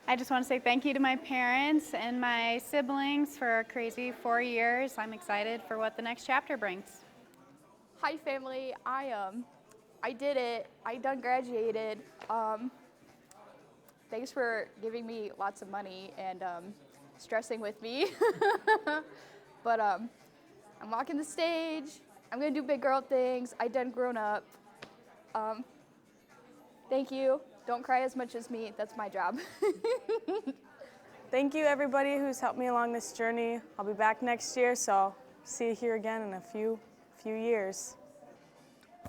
I just want to say thank you to my parents and my siblings for a crazy 4 years. I'm excited for what the next chapter brings. Hi family, I did it. I done graduated. Thanks for giving me lots of money and stressing with me. But I'm walking the stage. I'm gonna do big girl things. I done grown up. Thank you. Don't cry as much as me. That's my job. Thank you everybody who's helped me along this journey. I'll be back next year, so see you here again in a few years.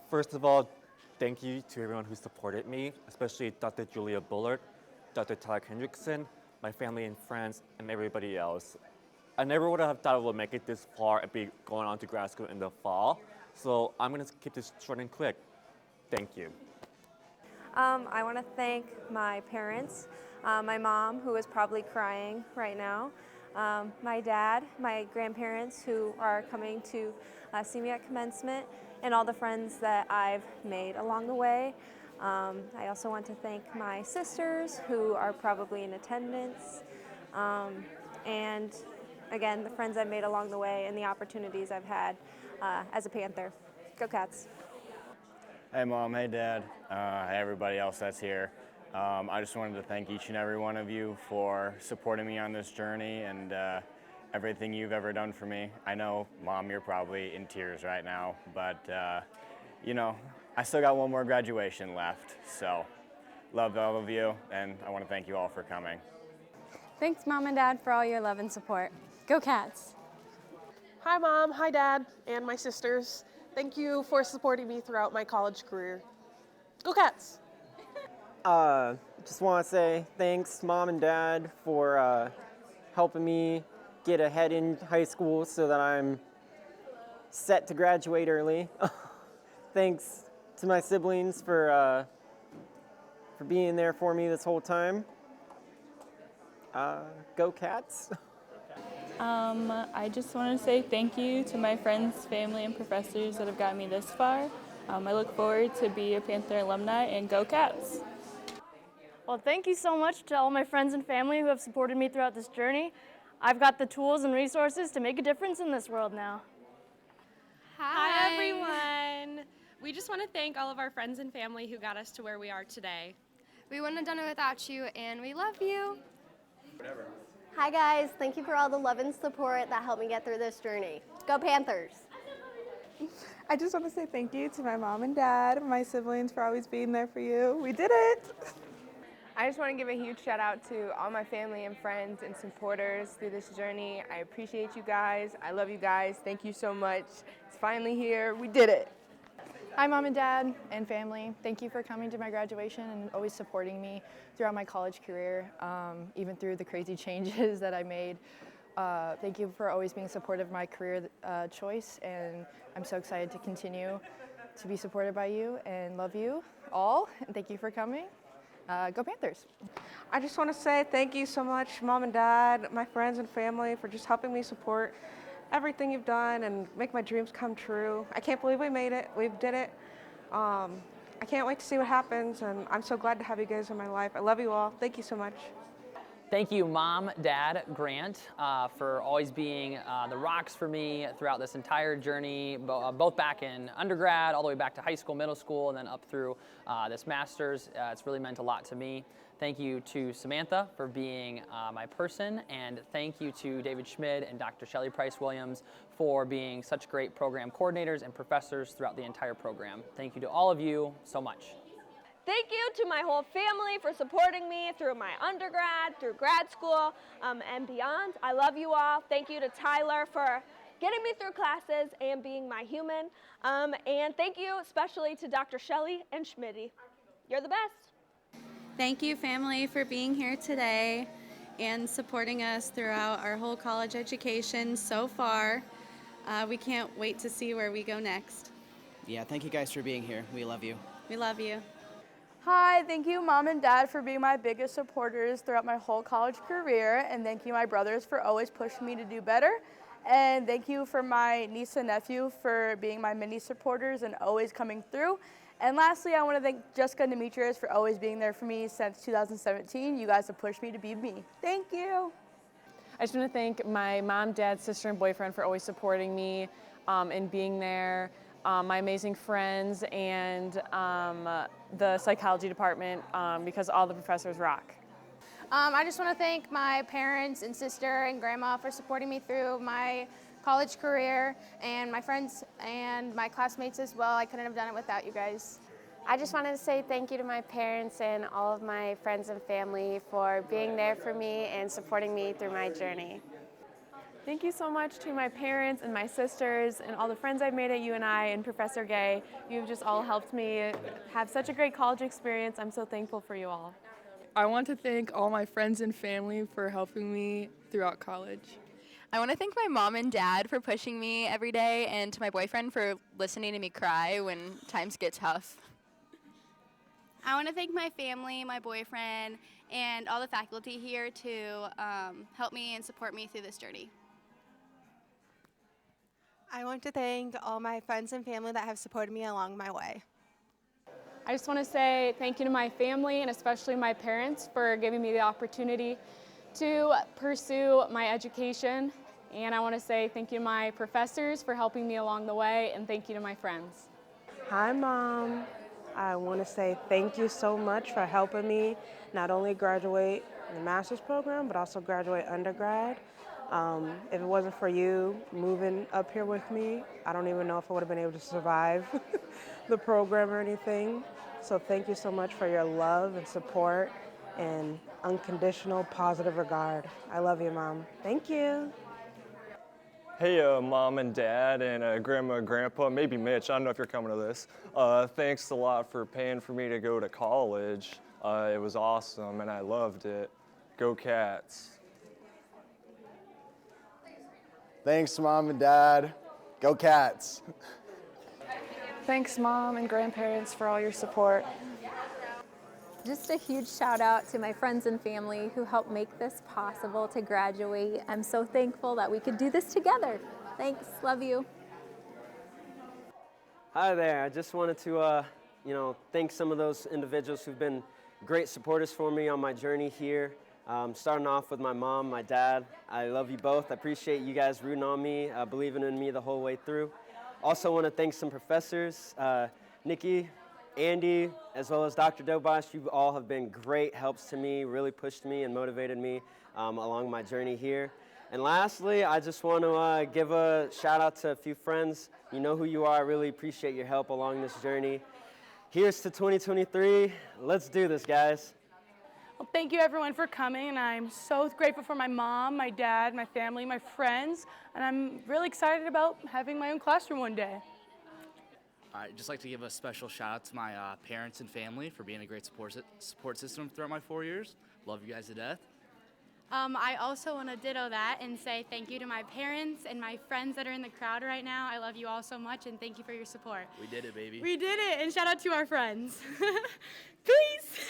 First of all, thank you to everyone who supported me, especially Dr. Julia Bullard, Dr. Tyler Hendrickson, my family and friends, and everybody else. I never would have thought I would make it this far and be going on to grad school in the fall. So I'm going to keep this short and quick. Thank you. I want to thank my parents, my mom, who is probably crying right now, my dad, my grandparents who are coming to see me at commencement, and all the friends that I've made along the way. I also want to thank my sisters who are probably in attendance, and again, the friends I've made along the way and the opportunities I've had as a Panther. Go Cats! Hey Mom, hey Dad, hey everybody else that's here. I just wanted to thank each and every one of you for supporting me on this journey and everything you've ever done for me. I know, Mom, you're probably in tears right now, but you know, I still got one more graduation left, so love all of you, and I want to thank you all for coming. Thanks, Mom and Dad, for all your love and support. Go Cats! Hi Mom, hi Dad, and my sisters. Thank you for supporting me throughout my college career. Go Cats! Just want to say thanks, Mom and Dad, for helping me get ahead in high school so that I'm set to graduate early. Thanks to my siblings for being there for me this whole time. Go Cats! I just want to say thank you to my friends, family, and professors that have gotten me this far. I look forward to be a Panther alumni, and go Cats! Well, thank you so much to all my friends and family who have supported me throughout this journey. I've got the tools and resources to make a difference in this world now. Hi everyone! We just want to thank all of our friends and family who got us to where we are today. We wouldn't have done it without you, and we love you. Whatever. Hi guys, thank you for all the love and support that helped me get through this journey. Go Panthers! I just want to say thank you to my mom and dad, my siblings for always being there for you. We did it! I just want to give a huge shout out to all my family and friends and supporters through this journey. I appreciate you guys. I love you guys. Thank you so much. It's finally here. We did it. Hi Mom and Dad and family. Thank you for coming to my graduation and always supporting me throughout my college career, even through the crazy changes that I made. Thank you for always being supportive of my career choice, and I'm so excited to continue to be supported by you and love you all, and thank you for coming. Go Panthers! I just want to say thank you so much, Mom and Dad, my friends and family, for just helping me support everything you've done and make my dreams come true. I can't believe we made it. We did it. I can't wait to see what happens, and I'm so glad to have you guys in my life. I love you all. Thank you so much. Thank you, Mom, Dad, Grant, for always being the rocks for me throughout this entire journey, both back in undergrad, all the way back to high school, middle school, and then up through this master's. It's really meant a lot to me. Thank you to Samantha for being my person, and thank you to David Schmid and Dr. Shelley Price-Williams for being such great program coordinators and professors throughout the entire program. Thank you to all of you so much. Thank you to my whole family for supporting me through my undergrad, through grad school, and beyond. I love you all. Thank you to Tyler for getting me through classes and being my human. And thank you especially to Dr. Shelley and Schmitty. You're the best. Thank you, family, for being here today and supporting us throughout our whole college education so far. We can't wait to see where we go next. Yeah, thank you guys for being here. We love you. We love you. Hi, thank you Mom and Dad for being my biggest supporters throughout my whole college career, and thank you my brothers for always pushing me to do better, and thank you for my niece and nephew for being my mini supporters and always coming through, And lastly, I want to thank Jessica and Demetrius for always being there for me since 2017. You guys have pushed me to be me. Thank you. I just want to thank my mom, dad, sister, and boyfriend for always supporting me and being there, my amazing friends, and the psychology department because all the professors rock. I just want to thank my parents and sister and grandma for supporting me through my college career, and my friends and my classmates as well. I couldn't have done it without you guys. I just wanted to say thank you to my parents and all of my friends and family for being there for me and supporting me through my journey. Thank you so much to my parents and my sisters and all the friends I've made at UNI and Professor Gay. You've just all helped me have such a great college experience. I'm so thankful for you all. I want to thank all my friends and family for helping me throughout college. I want to thank my mom and dad for pushing me every day, and to my boyfriend for listening to me cry when times get tough. I want to thank my family, my boyfriend, and all the faculty here to help me and support me through this journey. I want to thank all my friends and family that have supported me along my way. I just want to say thank you to my family and especially my parents for giving me the opportunity to pursue my education. And I want to say thank you to my professors for helping me along the way, and thank you to my friends. Hi, Mom. I want to say thank you so much for helping me not only graduate in the master's program, but also graduate undergrad. If it wasn't for you moving up here with me, I don't even know if I would have been able to survive the program or anything. So thank you so much for your love and support and unconditional positive regard. I love you, Mom. Thank you. Hey, Mom and Dad and Grandma and Grandpa, maybe Mitch, I don't know if you're coming to this. Thanks a lot for paying for me to go to college. It was awesome and I loved it. Go Cats. Thanks, Mom and Dad. Go Cats. Thanks, Mom and grandparents, for all your support. Just a huge shout out to my friends and family who helped make this possible to graduate. I'm so thankful that we could do this together. Thanks, love you. Hi there, I just wanted to thank some of those individuals who've been great supporters for me on my journey here. Starting off with my mom, my dad. I love you both. I appreciate you guys rooting on me, believing in me the whole way through. Also want to thank some professors, Nikki, Andy, as well as Dr. Dobosh. You all have been great helps to me, really pushed me and motivated me along my journey here. And lastly, I just want to give a shout out to a few friends. You know who you are. I really appreciate your help along this journey. Here's to 2023. Let's do this, guys. Well, thank you everyone for coming, and I'm so grateful for my mom, my dad, my family, my friends, and I'm really excited about having my own classroom one day. I'd just like to give a special shout out to my parents and family for being a great support system throughout my 4 years. Love you guys to death. I also want to ditto that and say thank you to my parents and my friends that are in the crowd right now. I love you all so much, and thank you for your support. We did it, baby. We did it, and shout out to our friends. Peace!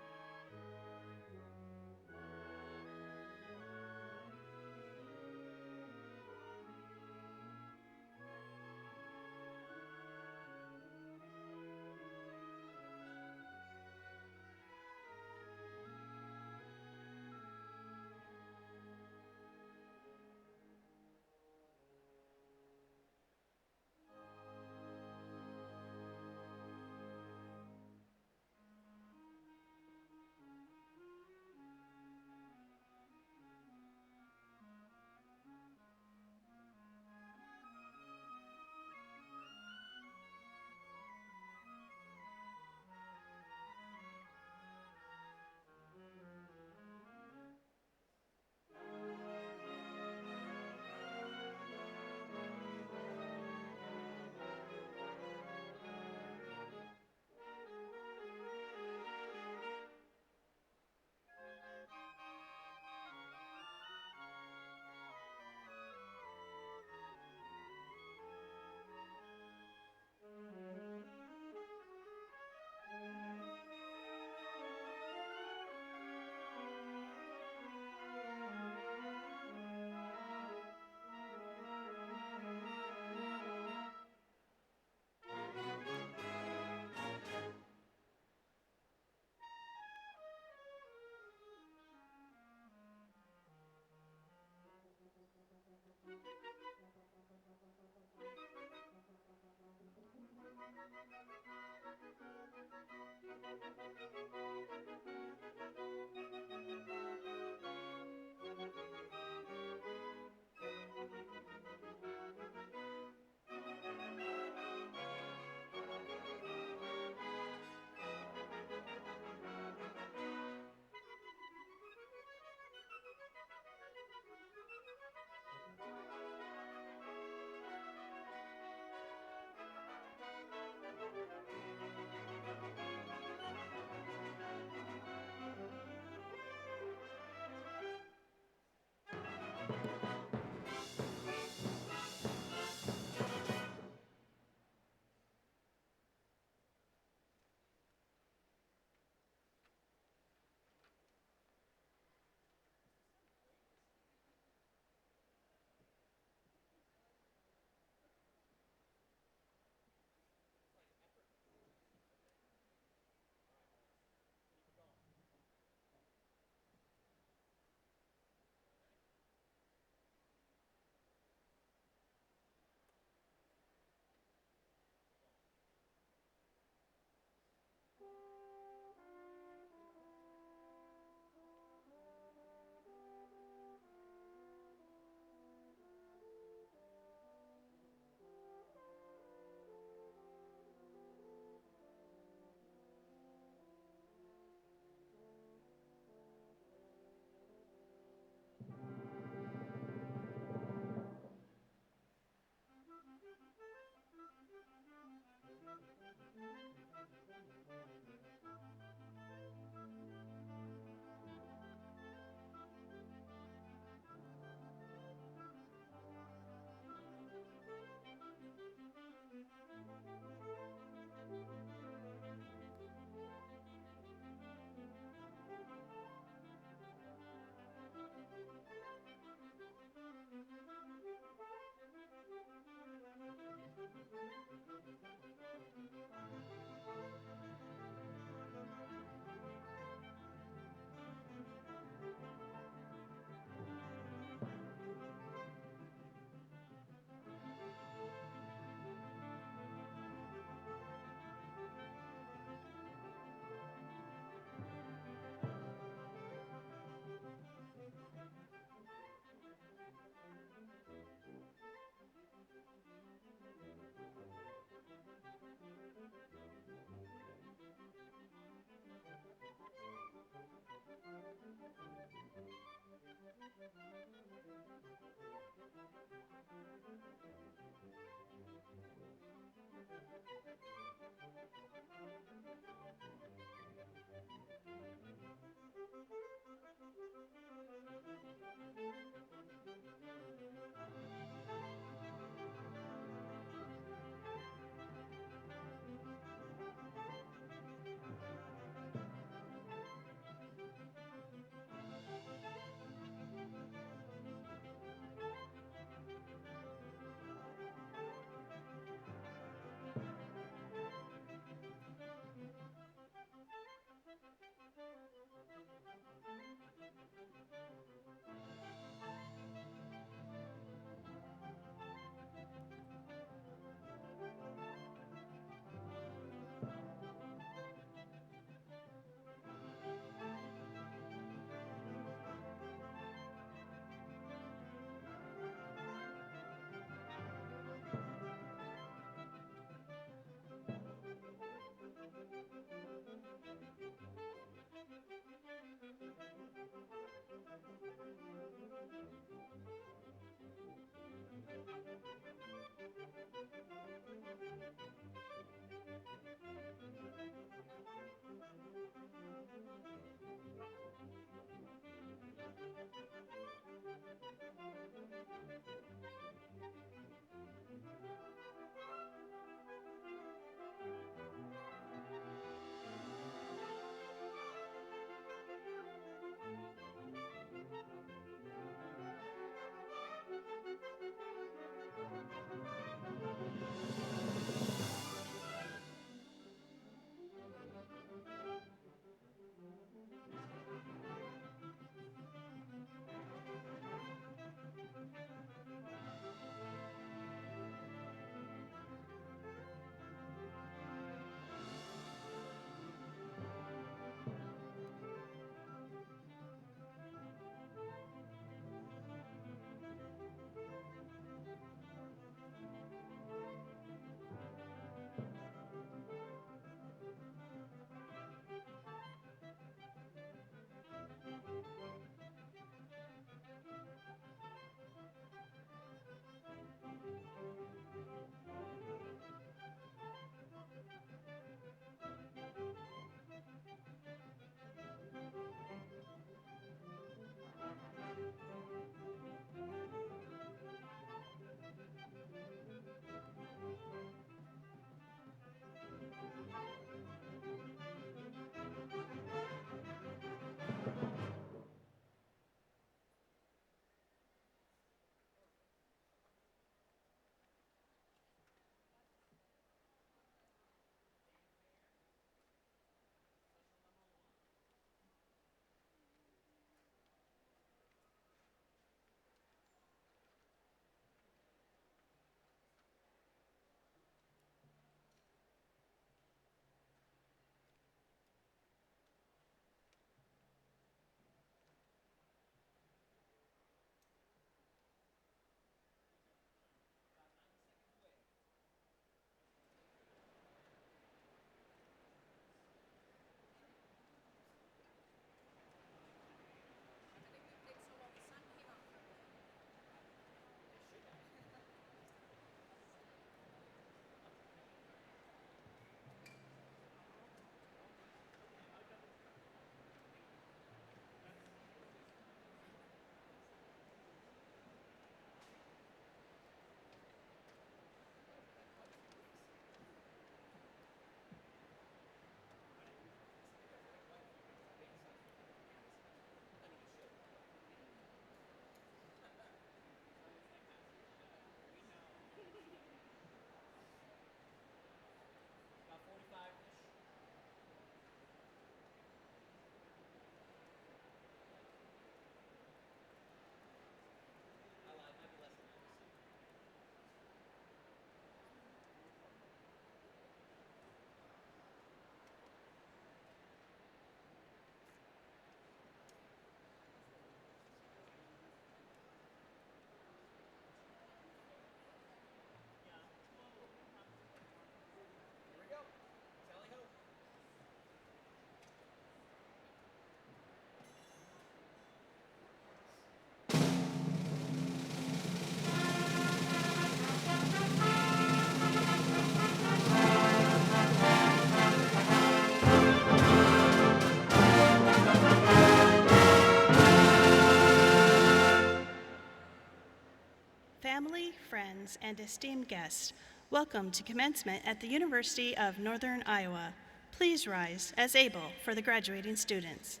faculties, and esteemed guests, welcome to commencement at the University of Northern Iowa. Please rise as able for the graduating students.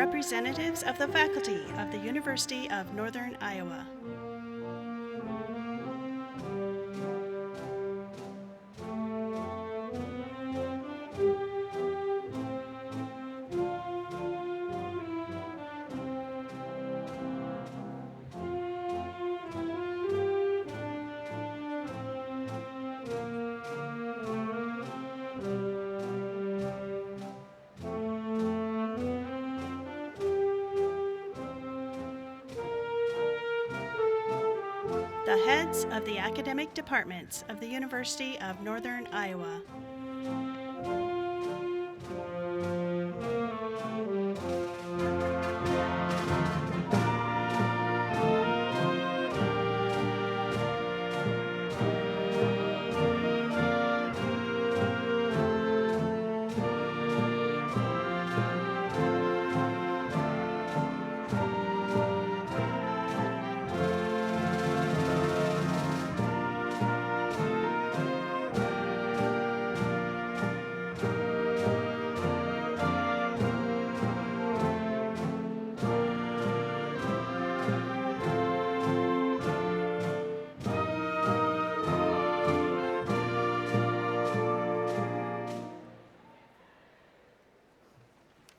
representatives of the faculty of the University of Northern Iowa. The heads of the academic departments of the University of Northern Iowa.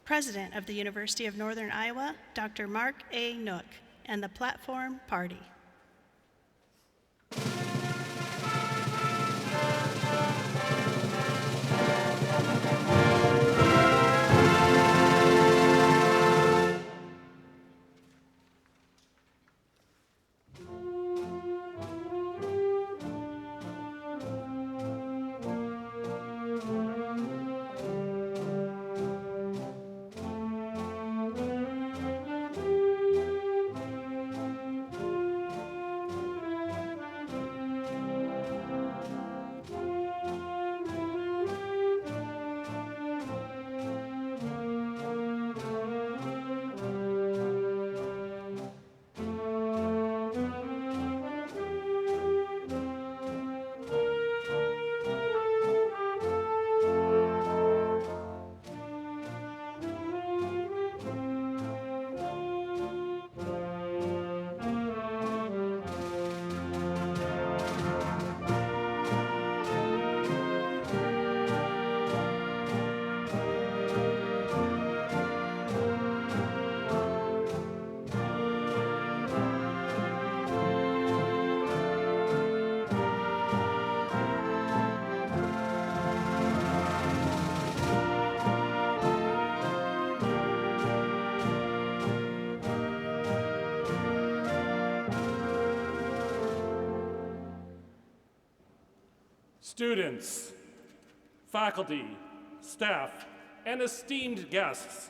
President of the University of Northern Iowa, Dr. Mark A. Nook, and the Platform Party. Students, faculty, staff, and esteemed guests,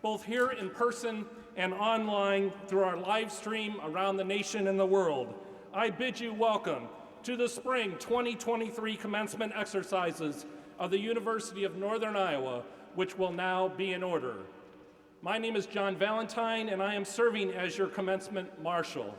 both here in person and online through our live stream around the nation and the world, I bid you welcome to the Spring 2023 commencement exercises of the University of Northern Iowa, which will now be in order. My name is John Valentine, and I am serving as your commencement marshal.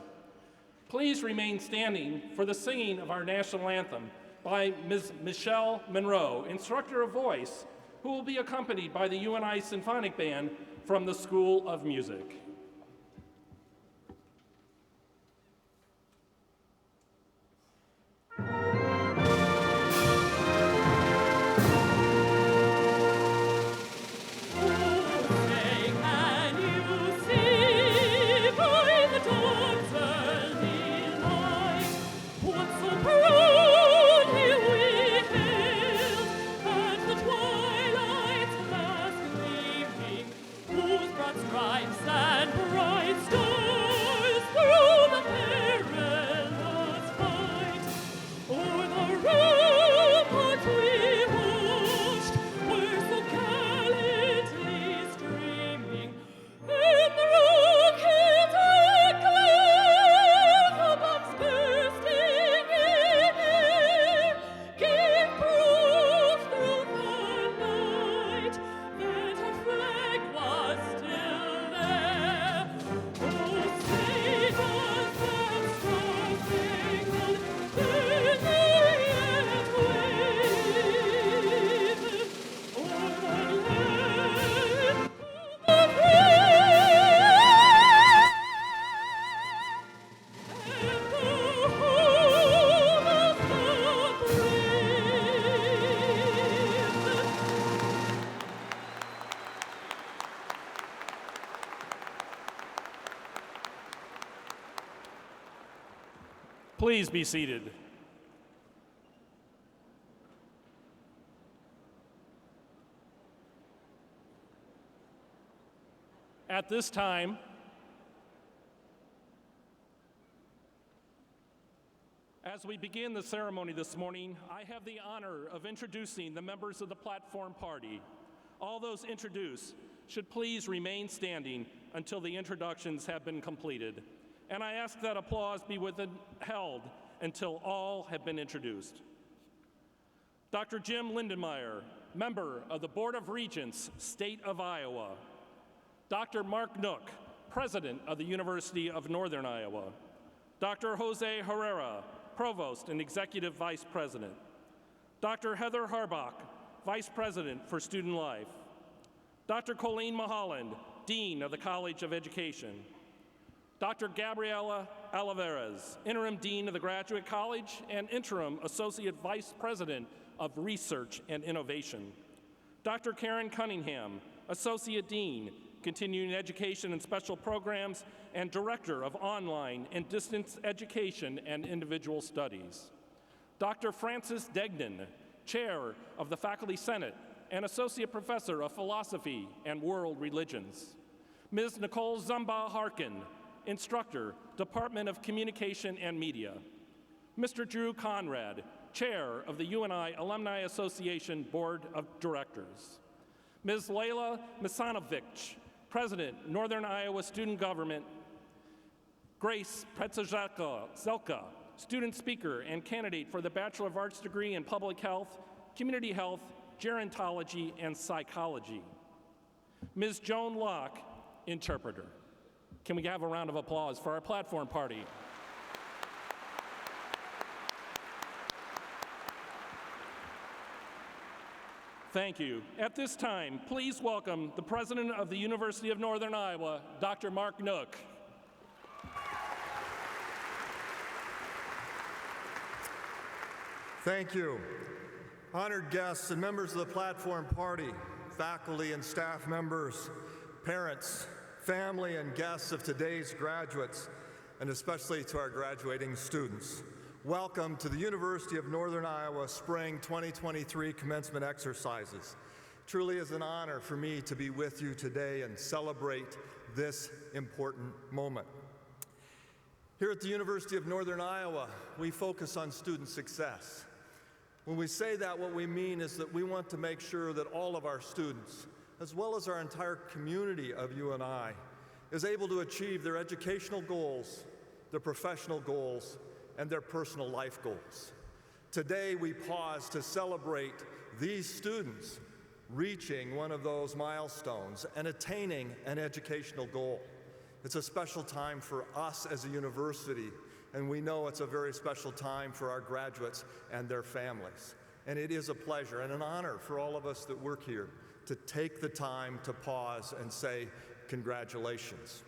Please remain standing for the singing of our national anthem by Ms. Michelle Monroe, instructor of voice, who will be accompanied by the UNI Symphonic Band from the School of Music. Stripes Please be seated. At this time, as we begin the ceremony this morning, I have the honor of introducing the members of the platform party. All those introduced should please remain standing until the introductions have been completed. And I ask that applause be withheld until all have been introduced. Dr. Jim Lindenmeyer, member of the Board of Regents, State of Iowa. Dr. Mark Nook, president of the University of Northern Iowa. Dr. Jose Herrera, provost and executive vice president. Dr. Heather Harbach, vice president for student life. Dr. Colleen Maholland, dean of the College of Education. Dr. Gabriela Olivares, interim dean of the Graduate College and interim associate vice president of research and innovation. Dr. Karen Cunningham, associate dean, continuing education and special programs, and director of online and distance education and individual studies. Dr. Francis Degnan, chair of the Faculty Senate and associate professor of philosophy and world religions. Ms. Nicole Zumba Harkin, instructor, Department of Communication and Media. Mr. Drew Conrad, chair of the UNI Alumni Association Board of Directors. Ms. Layla Misanovich, president, Northern Iowa Student Government. Grace Pretzelka, student speaker and candidate for the Bachelor of Arts degree in Public Health, Community Health, Gerontology, and Psychology. Ms. Joan Locke, interpreter. Can we have a round of applause for our platform party? Thank you. At this time, please welcome the president of the University of Northern Iowa, Dr. Mark Nook. Thank you. Honored guests and members of the platform party, faculty and staff members, parents, family and guests of today's graduates, and especially to our graduating students. Welcome to the University of Northern Iowa Spring 2023 commencement exercises. Truly is an honor for me to be with you today and celebrate this important moment. Here at the University of Northern Iowa, we focus on student success. When we say that, what we mean is that we want to make sure that all of our students, as well as our entire community of UNI, is able to achieve their educational goals, their professional goals, and their personal life goals. Today, we pause to celebrate these students reaching one of those milestones and attaining an educational goal. It's a special time for us as a university, and we know it's a very special time for our graduates and their families. And it is a pleasure and an honor for all of us that work here to take the time to pause and say congratulations.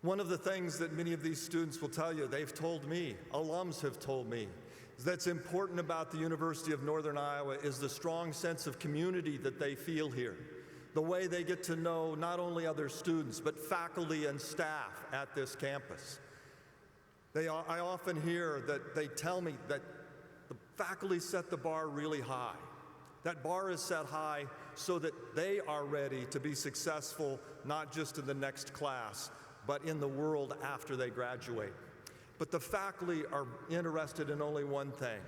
One of the things that many of these students will tell you, they've told me, alums have told me, that's important about the University of Northern Iowa is the strong sense of community that they feel here. The way they get to know not only other students, but faculty and staff at this campus. I often hear that they tell me that the faculty set the bar really high. That bar is set high so that they are ready to be successful, not just in the next class, but in the world after they graduate. But the faculty are interested in only one thing,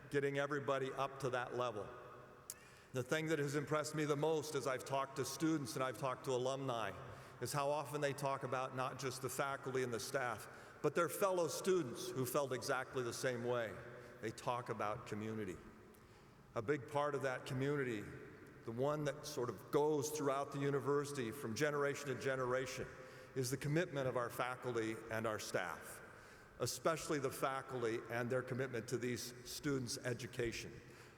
getting everybody up to that level. The thing that has impressed me the most as I've talked to students and I've talked to alumni is how often they talk about not just the faculty and the staff, but their fellow students who felt exactly the same way. They talk about community. A big part of that community, the one that sort of goes throughout the university from generation to generation, is the commitment of our faculty and our staff, especially the faculty and their commitment to these students' education.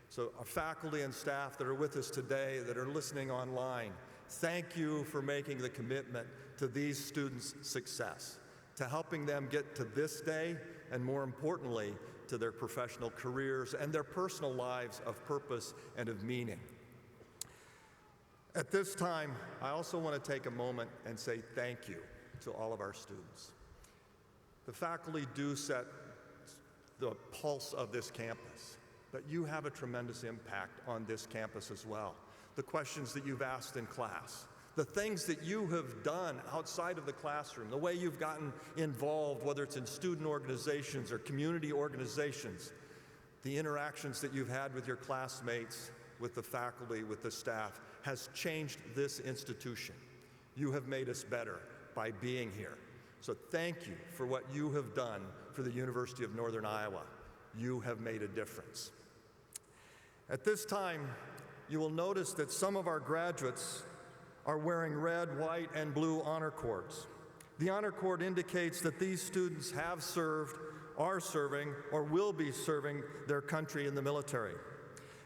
So our faculty and staff that are with us today, that are listening online, thank you for making the commitment to these students' success, to helping them get to this day, and more importantly, to their professional careers and their personal lives of purpose and of meaning. At this time, I also want to take a moment and say thank you to all of our students. The faculty do set the pulse of this campus, but you have a tremendous impact on this campus as well. The questions that you've asked in class, the things that you have done outside of the classroom, the way you've gotten involved, whether it's in student organizations or community organizations, the interactions that you've had with your classmates, with the faculty, with the staff, has changed this institution. You have made us better by being here. So thank you for what you have done for the University of Northern Iowa. You have made a difference. At this time, you will notice that some of our graduates are wearing red, white, and blue honor cords. The honor cord indicates that these students have served, are serving, or will be serving their country in the military.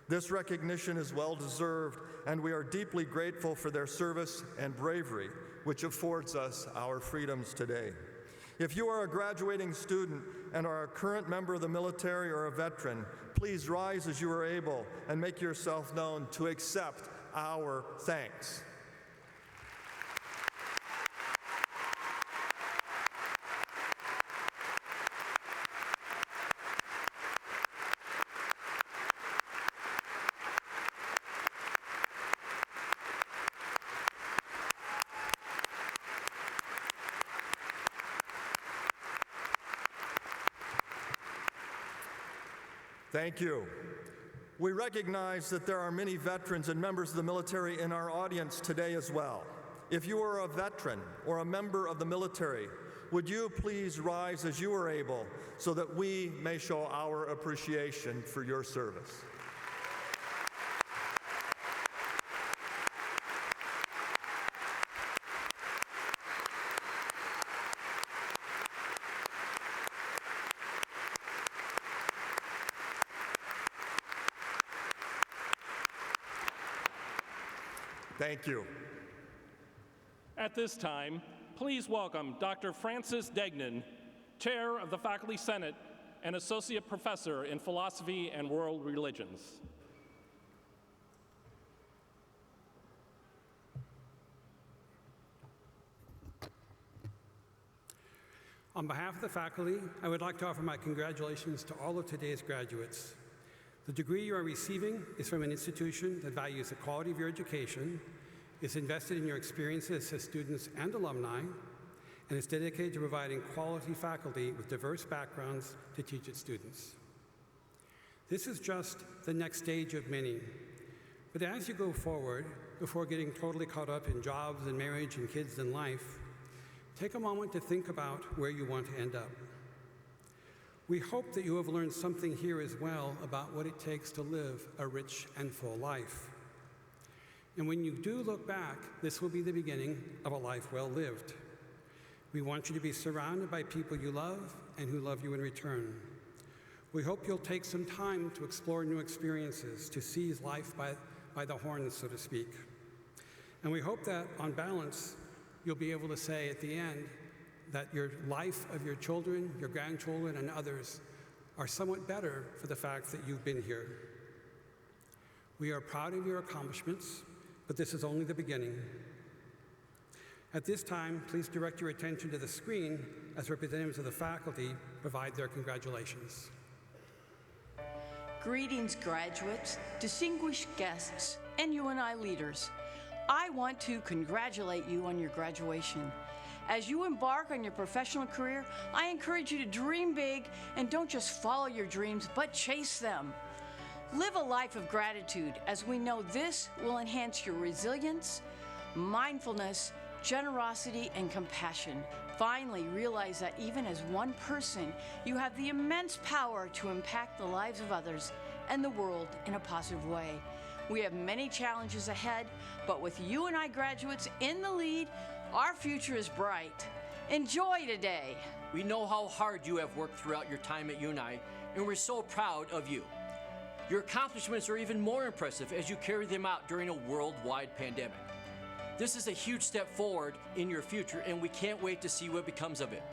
This recognition is well-deserved, and we are deeply grateful for their service and bravery, which affords us our freedoms today. If you are a graduating student and are a current member of the military or a veteran, please rise as you are able and make yourself known to accept our thanks. Thank you. We recognize that there are many veterans and members of the military in our audience today as well. If you are a veteran or a member of the military, would you please rise as you are able so that we may show our appreciation for your service? Thank you. At this time, please welcome Dr. Francis Degnan, Chair of the Faculty Senate and Associate Professor in Philosophy and World Religions. On behalf of the faculty, I would like to offer my congratulations to all of today's graduates. The degree you are receiving is from an institution that values the quality of your education, is invested in your experiences as students and alumni, and is dedicated to providing quality faculty with diverse backgrounds to teach its students. This is just the next stage of many, but as you go forward, before getting totally caught up in jobs and marriage and kids and life, take a moment to think about where you want to end up. We hope that you have learned something here as well about what it takes to live a rich and full life. And when you do look back, this will be the beginning of a life well lived. We want you to be surrounded by people you love and who love you in return. We hope you'll take some time to explore new experiences, to seize life by the horns, so to speak. And we hope that, on balance, you'll be able to say at the end that your life of your children, your grandchildren, and others are somewhat better for the fact that you've been here. We are proud of your accomplishments, but this is only the beginning. At this time, please direct your attention to the screen as representatives of the faculty provide their congratulations. Greetings, graduates, distinguished guests, and UNI leaders. I want to congratulate you on your graduation. As you embark on your professional career, I encourage you to dream big and don't just follow your dreams, but chase them. Live a life of gratitude, as we know this will enhance your resilience, mindfulness, generosity, and compassion. Finally, realize that even as one person, you have the immense power to impact the lives of others and the world in a positive way. We have many challenges ahead, but with UNI graduates in the lead, our future is bright. Enjoy today. We know how hard you have worked throughout your time at UNI, and we're so proud of you. Your accomplishments are even more impressive as you carry them out during a worldwide pandemic. This is a huge step forward in your future, and we can't wait to see what becomes of it.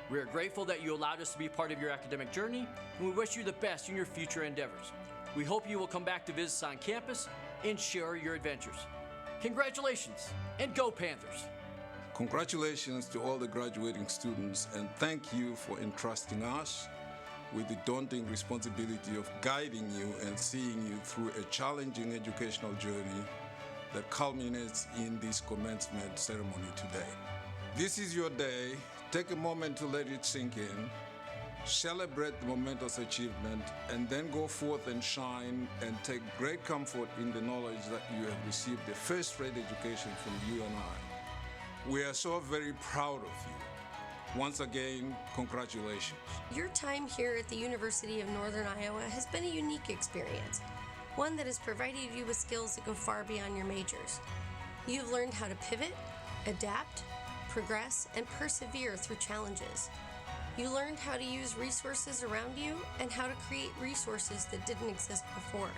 We are grateful that you allowed us to be part of your academic journey, and we wish you the best in your future endeavors. We hope you will come back to visit us on campus and share your adventures. Congratulations, and go Panthers! Congratulations to all the graduating students, and thank you for entrusting us with the daunting responsibility of guiding you and seeing you through a challenging educational journey that culminates in this commencement ceremony today. This is your day. Take a moment to let it sink in. Celebrate the momentous achievement, and then go forth and shine and take great comfort in the knowledge that you have received a first-rate education from UNI. We are so very proud of you. Once again, congratulations. Your time here at the University of Northern Iowa has been a unique experience, one that has provided you with skills that go far beyond your majors. You've learned how to pivot, adapt, progress, and persevere through challenges. You learned how to use resources around you and how to create resources that didn't exist before.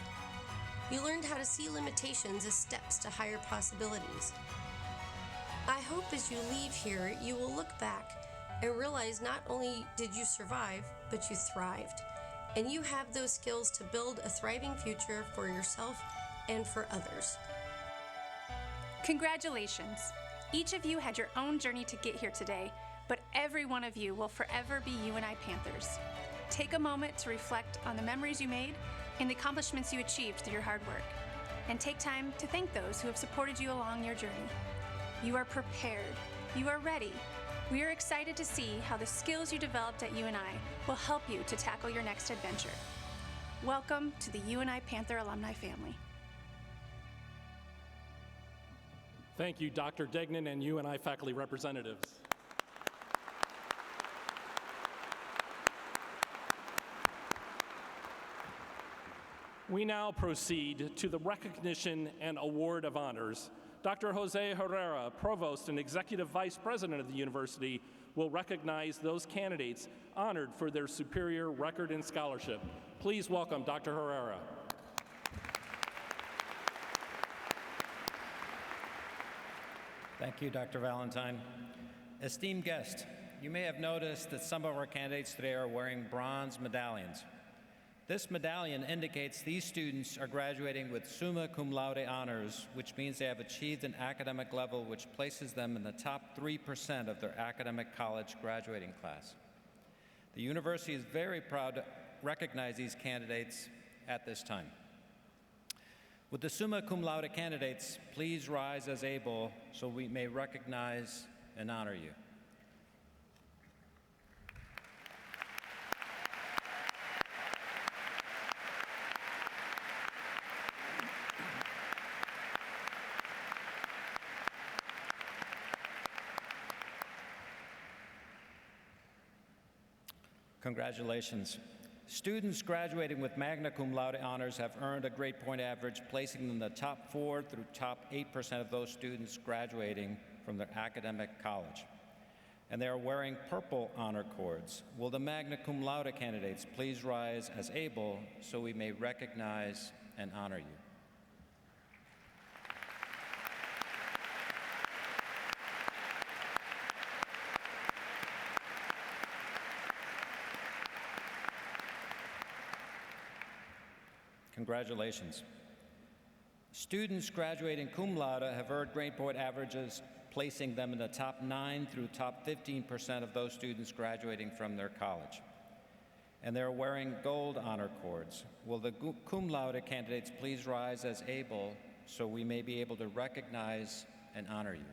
You learned how to see limitations as steps to higher possibilities. I hope as you leave here, you will look back and realize not only did you survive, but you thrived. And you have those skills to build a thriving future for yourself and for others. Congratulations! Each of you had your own journey to get here today, but every one of you will forever be UNI Panthers. Take a moment to reflect on the memories you made and the accomplishments you achieved through your hard work. And take time to thank those who have supported you along your journey. You are prepared. You are ready. We are excited to see how the skills you developed at UNI will help you to tackle your next adventure. Welcome to the UNI Panther alumni family. Thank you, Dr. Degnan and UNI faculty representatives. We now proceed to the recognition and award of honors. Dr. Jose Herrera, Provost and Executive Vice President of the University, will recognize those candidates honored for their superior record and scholarship. Please welcome Dr. Herrera. Thank you, Dr. Valentine. Esteemed guests, you may have noticed that some of our candidates today are wearing bronze medallions. This medallion indicates these students are graduating with summa cum laude honors, which means they have achieved an academic level which places them in the top 3% of their academic college graduating class. The university is very proud to recognize these candidates at this time. Would the summa cum laude candidates please rise as able so we may recognize and honor you. Congratulations. Students graduating with magna cum laude honors have earned a grade point average, placing them in the top 4 through top 8% of those students graduating from their academic college. And they are wearing purple honor cords. Will the magna cum laude candidates please rise as able so we may recognize and honor you. Congratulations. Students graduating cum laude have earned grade point averages, placing them in the top 9 through top 15% of those students graduating from their college. And they're wearing gold honor cords. Will the cum laude candidates please rise as able so we may be able to recognize and honor you.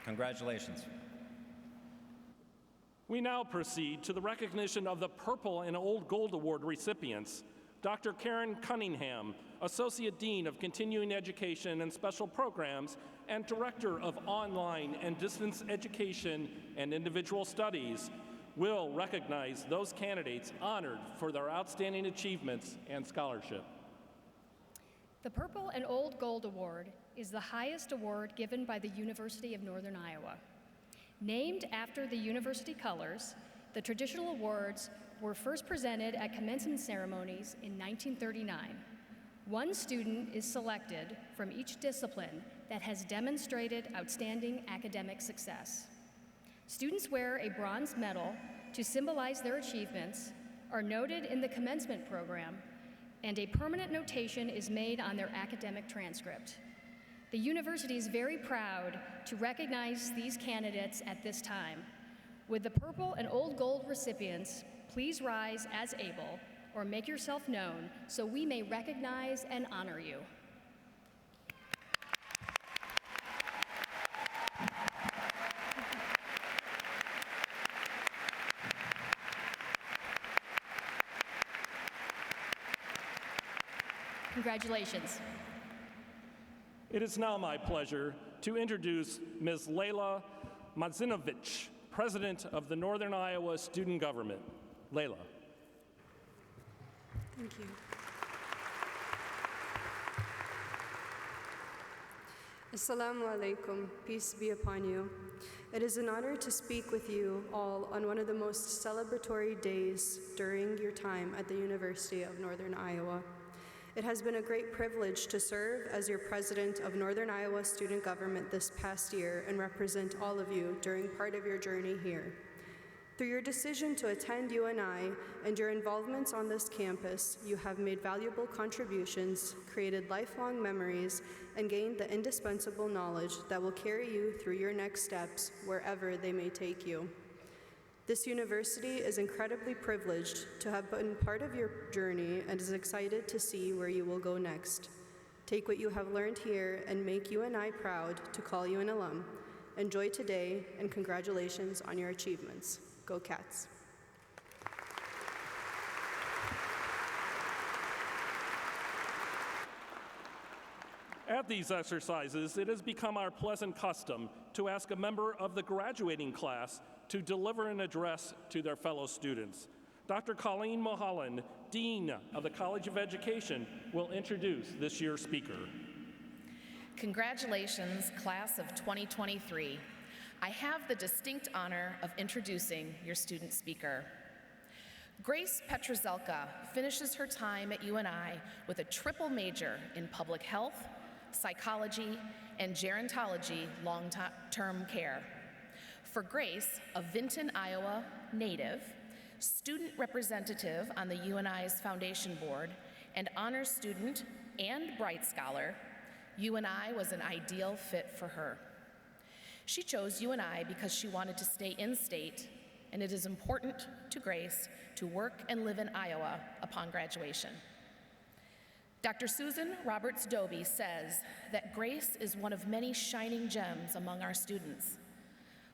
Congratulations. We now proceed to the recognition of the Purple and Old Gold Award recipients. Dr. Karen Cunningham, Associate Dean of Continuing Education and Special Programs and Director of Online and Distance Education and Individual Studies, will recognize those candidates honored for their outstanding achievements and scholarship. The Purple and Old Gold Award is the highest award given by the University of Northern Iowa. Named after the university colors, the traditional awards were first presented at commencement ceremonies in 1939. One student is selected from each discipline that has demonstrated outstanding academic success. Students wear a bronze medal to symbolize their achievements, are noted in the commencement program, and a permanent notation is made on their academic transcript. The university is very proud to recognize these candidates at this time. With the purple and old gold recipients, please rise as able or make yourself known so we may recognize and honor you. Congratulations. It is now my pleasure to introduce Ms. Layla Mazinovich, President of the Northern Iowa Student Government. Layla. Thank you. Assalamu alaikum, peace be upon you. It is an honor to speak with you all on one of the most celebratory days during your time at the University of Northern Iowa. It has been a great privilege to serve as your president of Northern Iowa Student Government this past year and represent all of you during part of your journey here. Through your decision to attend UNI and your involvements on this campus, you have made valuable contributions, created lifelong memories, and gained the indispensable knowledge that will carry you through your next steps wherever they may take you. This university is incredibly privileged to have been part of your journey and is excited to see where you will go next. Take what you have learned here and make UNI proud to call you an alum. Enjoy today and congratulations on your achievements. Go Cats. At these exercises, it has become our pleasant custom to ask a member of the graduating class to deliver an address to their fellow students. Dr. Colleen Mulholland, Dean of the College of Education, will introduce this year's speaker. Congratulations, class of 2023. I have the distinct honor of introducing your student speaker. Grace Petrozelka finishes her time at UNI with a triple major in public health, psychology, and gerontology long-term care. For Grace, a Vinton, Iowa native, student representative on the UNI's foundation board, and honors student and Bright Scholar, UNI was an ideal fit for her. She chose UNI because she wanted to stay in-state, and it is important to Grace to work and live in Iowa upon graduation. Dr. Susan Roberts-Doby says that Grace is one of many shining gems among our students.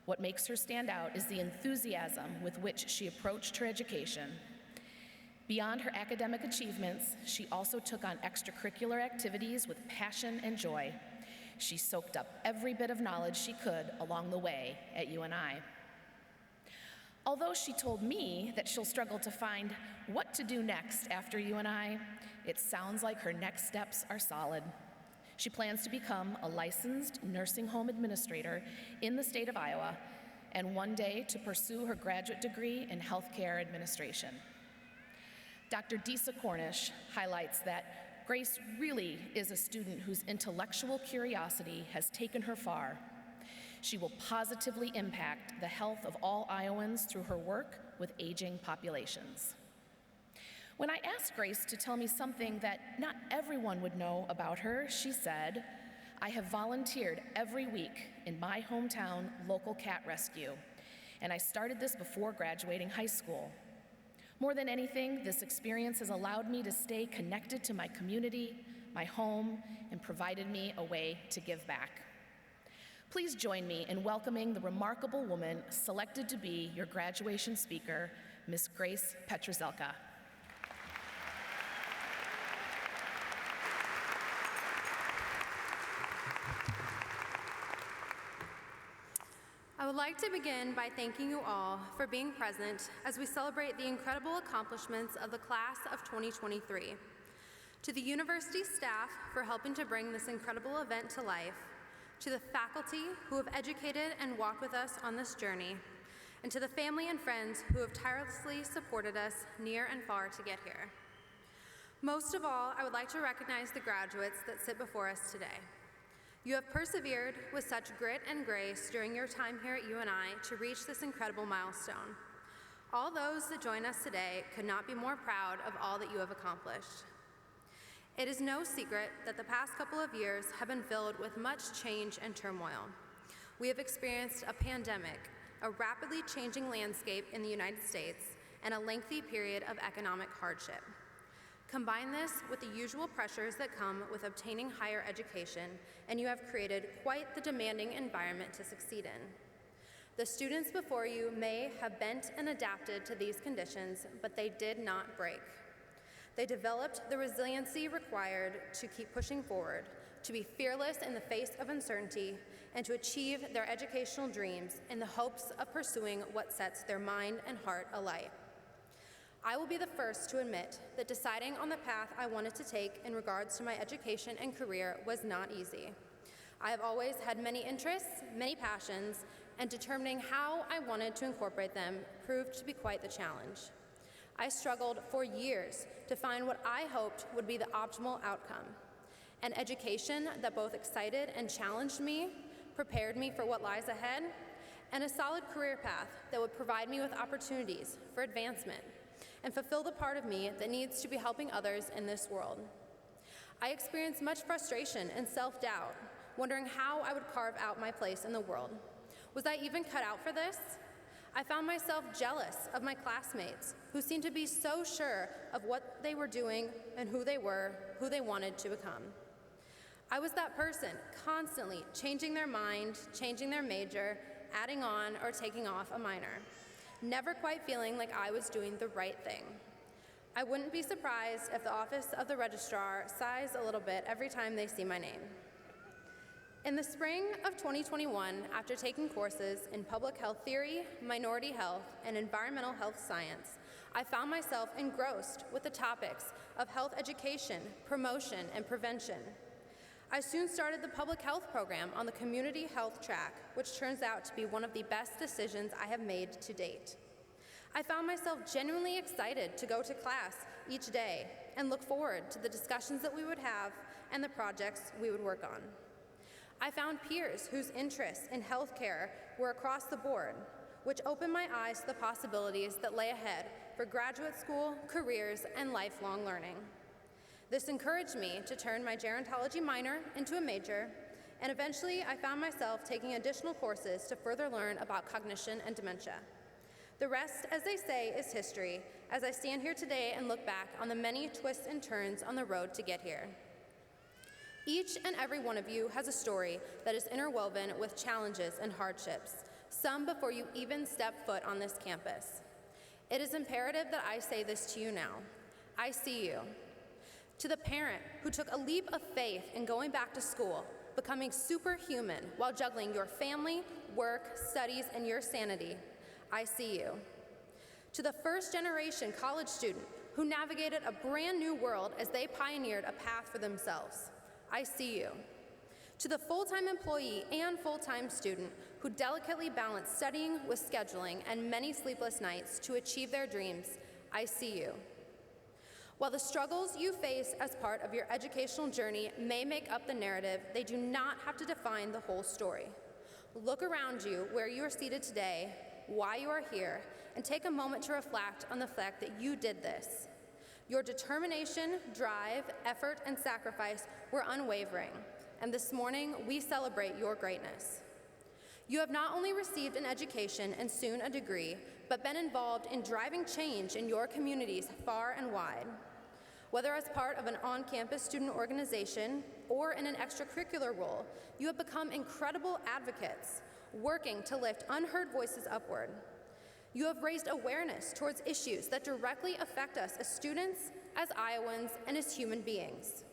What makes her stand out is the enthusiasm with which she approached her education. Beyond her academic achievements, she also took on extracurricular activities with passion and joy. She soaked up every bit of knowledge she could along the way at UNI. Although she told me that she'll struggle to find what to do next after UNI, it sounds like her next steps are solid. She plans to become a licensed nursing home administrator in the state of Iowa, and one day to pursue her graduate degree in healthcare administration. Dr. Disa Cornish highlights that Grace really is a student whose intellectual curiosity has taken her far. She will positively impact the health of all Iowans through her work with aging populations. When I asked Grace to tell me something that not everyone would know about her, she said, "I have volunteered every week in my hometown local cat rescue, and I started this before graduating high school. More than anything, this experience has allowed me to stay connected to my community, my home, and provided me a way to give back." Please join me in welcoming the remarkable woman selected to be your graduation speaker, Ms. Grace Petrozelka. I would like to begin by thanking you all for being present as we celebrate the incredible accomplishments of the class of 2023. To the university staff for helping to bring this incredible event to life, to the faculty who have educated and walked with us on this journey, and to the family and friends who have tirelessly supported us near and far to get here. Most of all, I would like to recognize the graduates that sit before us today. You have persevered with such grit and grace during your time here at UNI to reach this incredible milestone. All those that join us today could not be more proud of all that you have accomplished. It is no secret that the past couple of years have been filled with much change and turmoil. We have experienced a pandemic, a rapidly changing landscape in the United States, and a lengthy period of economic hardship. Combine this with the usual pressures that come with obtaining higher education, and you have created quite the demanding environment to succeed in. The students before you may have bent and adapted to these conditions, but they did not break. They developed the resiliency required to keep pushing forward, to be fearless in the face of uncertainty, and to achieve their educational dreams in the hopes of pursuing what sets their mind and heart alight. I will be the first to admit that deciding on the path I wanted to take in regards to my education and career was not easy. I have always had many interests, many passions, and determining how I wanted to incorporate them proved to be quite the challenge. I struggled for years to find what I hoped would be the optimal outcome, an education that both excited and challenged me, prepared me for what lies ahead, and a solid career path that would provide me with opportunities for advancement and fulfill the part of me that needs to be helping others in this world. I experienced much frustration and self-doubt, wondering how I would carve out my place in the world. Was I even cut out for this? I found myself jealous of my classmates who seemed to be so sure of what they were doing and who they were, who they wanted to become. I was that person constantly changing their mind, changing their major, adding on or taking off a minor, never quite feeling like I was doing the right thing. I wouldn't be surprised if the office of the registrar sighs a little bit every time they see my name. In the spring of 2021, after taking courses in public health theory, minority health, and environmental health science, I found myself engrossed with the topics of health education, promotion, and prevention. I soon started the public health program on the community health track, which turns out to be one of the best decisions I have made to date. I found myself genuinely excited to go to class each day and look forward to the discussions that we would have and the projects we would work on. I found peers whose interests in healthcare were across the board, which opened my eyes to the possibilities that lay ahead for graduate school, careers, and lifelong learning. This encouraged me to turn my gerontology minor into a major, and eventually I found myself taking additional courses to further learn about cognition and dementia. The rest, as they say, is history, as I stand here today and look back on the many twists and turns on the road to get here. Each and every one of you has a story that is interwoven with challenges and hardships, some before you even step foot on this campus. It is imperative that I say this to you now. I see you. To the parent who took a leap of faith in going back to school, becoming superhuman while juggling your family, work, studies, and your sanity, I see you. To the first-generation college student who navigated a brand new world as they pioneered a path for themselves, I see you. To the full-time employee and full-time student who delicately balanced studying with scheduling and many sleepless nights to achieve their dreams, I see you. While the struggles you face as part of your educational journey may make up the narrative, they do not have to define the whole story. Look around you where you are seated today, why you are here, and take a moment to reflect on the fact that you did this. Your determination, drive, effort, and sacrifice were unwavering, and this morning we celebrate your greatness. You have not only received an education and soon a degree, but been involved in driving change in your communities far and wide. Whether as part of an on-campus student organization or in an extracurricular role, you have become incredible advocates, working to lift unheard voices upward. You have raised awareness towards issues that directly affect us as students, as Iowans, and as human beings.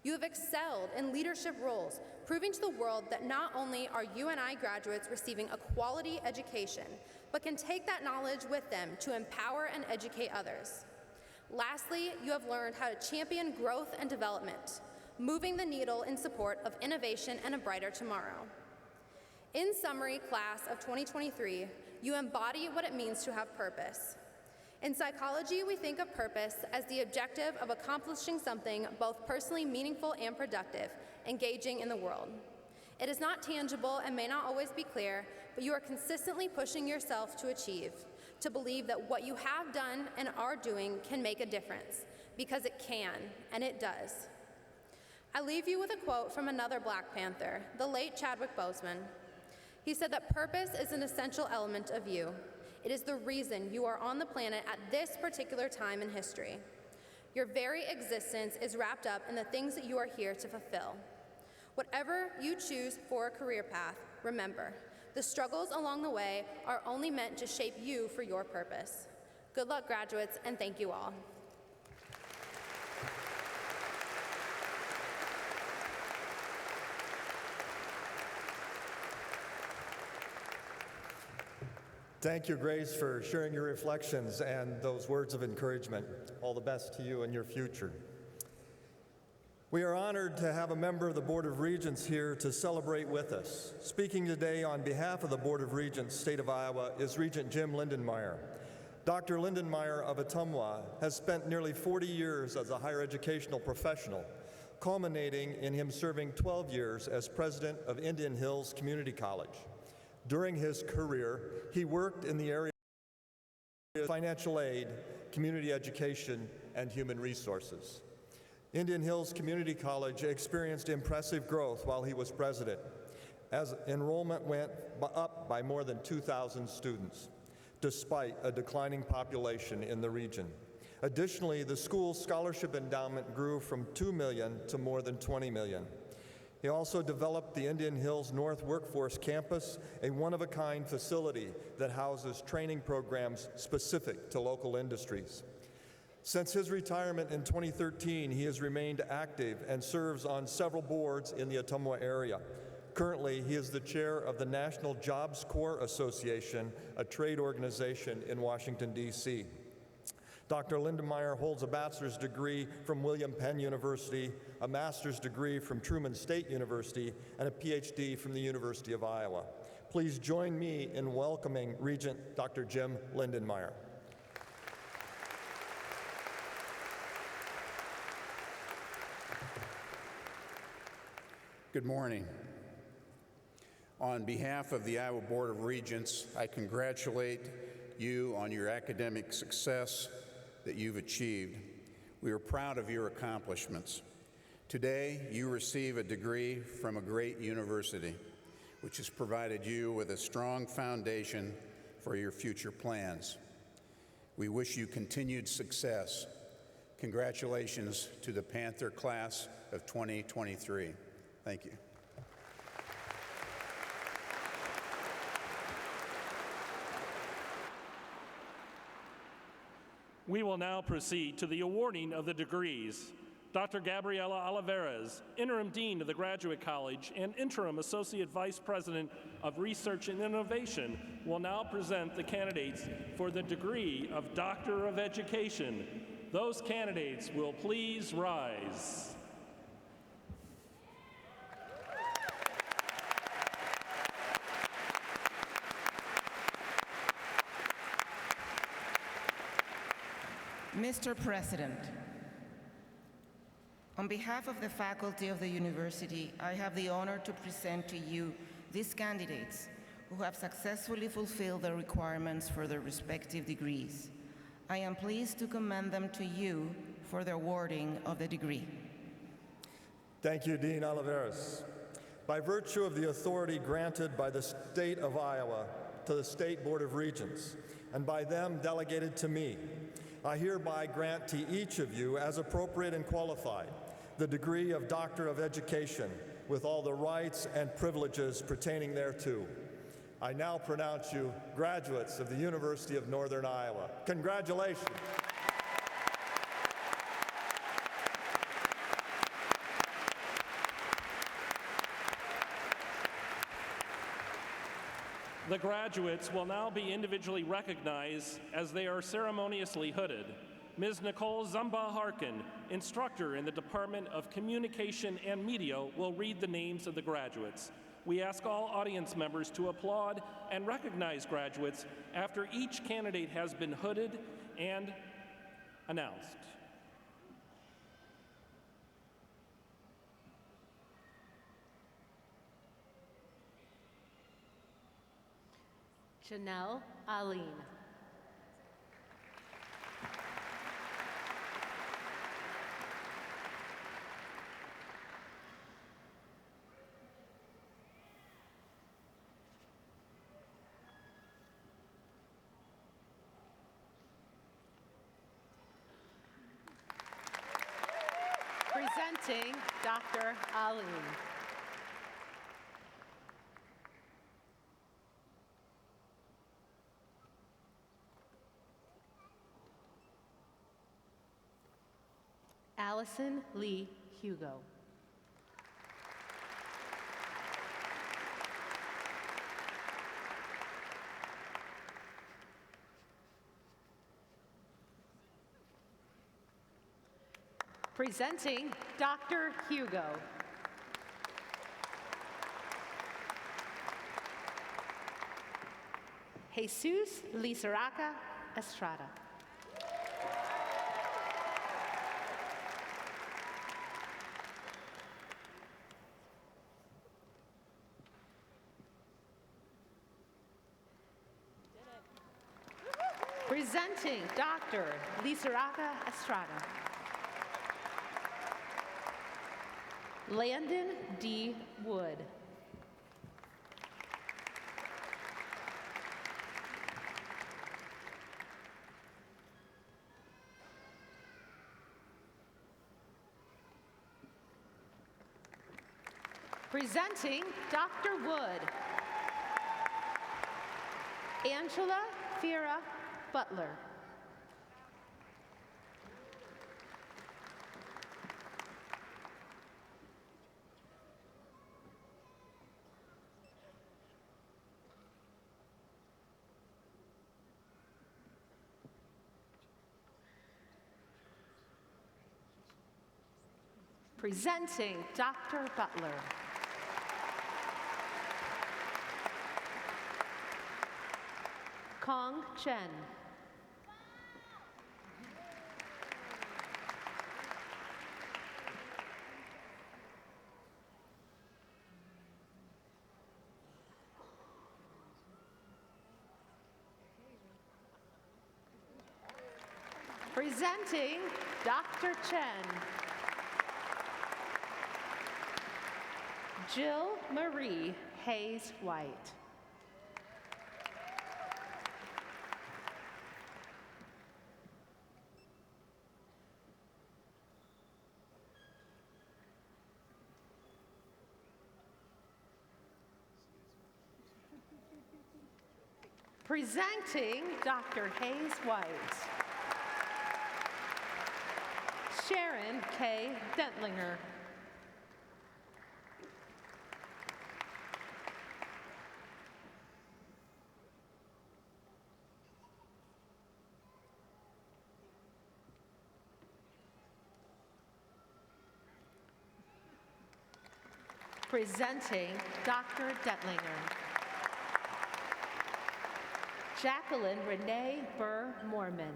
You have excelled in leadership roles, proving to the world that not only are UNI graduates receiving a quality education, but can take that knowledge with them to empower and educate others. Lastly, you have learned how to champion growth and development, moving the needle in support of innovation and a brighter tomorrow. In summary, class of 2023, you embody what it means to have purpose. In psychology, we think of purpose as the objective of accomplishing something both personally meaningful and productive, engaging in the world. It is not tangible and may not always be clear, but you are consistently pushing yourself to achieve, to believe that what you have done and are doing can make a difference, because it can, and it does. I leave you with a quote from another Black Panther, the late Chadwick Boseman. He said that purpose is an essential element of you. It is the reason you are on the planet at this particular time in history. Your very existence is wrapped up in the things that you are here to fulfill. Whatever you choose for a career path, remember, the struggles along the way are only meant to shape you for your purpose. Good luck, graduates, and thank you all. Thank you, Grace, for sharing your reflections and those words of encouragement. All the best to you in your future. We are honored to have a member of the Board of Regents here to celebrate with us. Speaking today on behalf of the Board of Regents, State of Iowa, is Regent Jim Lindenmeyer. Dr. Lindenmeyer of Ottumwa has spent nearly 40 years as a higher educational professional, culminating in him serving 12 years as president of Indian Hills Community College. During his career, he worked in the area of financial aid, community education, and human resources. Indian Hills Community College experienced impressive growth while he was president, as enrollment went up by more than 2,000 students, despite a declining population in the region. Additionally, the school's scholarship endowment grew from $2 million to more than $20 million. He also developed the Indian Hills North Workforce Campus, a one-of-a-kind facility that houses training programs specific to local industries. Since his retirement in 2013, he has remained active and serves on several boards in the Ottumwa area. Currently, he is the chair of the National Jobs Corps Association, a trade organization in Washington, D.C. Dr. Lindenmeyer holds a bachelor's degree from William Penn University, a master's degree from Truman State University, and a PhD from the University of Iowa. Please join me in welcoming Regent Dr. Jim Lindenmeyer. Good morning. On behalf of the Iowa Board of Regents, I congratulate you on your academic success that you've achieved. We are proud of your accomplishments. Today, you receive a degree from a great university, which has provided you with a strong foundation for your future plans. We wish you continued success. Congratulations to the Panther class of 2023. Thank you. We will now proceed to the awarding of the degrees. Dr. Gabriela Olivares, Interim Dean of the Graduate College and Interim Associate Vice President of Research and Innovation, will now present the candidates for the degree of Doctor of Education. Those candidates will please rise. Mr. President, on behalf of the faculty of the university, I have the honor to present to you these candidates who have successfully fulfilled the requirements for their respective degrees. I am pleased to commend them to you for the awarding of the degree. Thank you, Dean Olivares. By virtue of the authority granted by the State of Iowa to the State Board of Regents, and by them delegated to me, I hereby grant to each of you, as appropriate and qualified, the degree of Doctor of Education with all the rights and privileges pertaining thereto. I now pronounce you graduates of the University of Northern Iowa. Congratulations. The graduates will now be individually recognized as they are ceremoniously hooded. Ms. Nicole Zumba Harkin, instructor in the Department of Communication and Media, will read the names of the graduates. We ask all audience members to applaud and recognize graduates after each candidate has been hooded and announced. Janelle Aline. Presenting Dr. Alim. Allison Lee Hugo. Presenting Dr. Hugo. Jesus Lizaraca Estrada. Presenting Dr. Lizaraca Estrada. Landon D. Wood. Presenting Dr. Wood. Angela Fira Butler. Presenting Dr. Butler. Kong Chen. Presenting Dr. Chen. Jill Marie Hayes White. Presenting Dr. Hayes White. Sharon K. Dentlinger. Presenting Dr. Dentlinger. Jacqueline Renee Burr Mormon.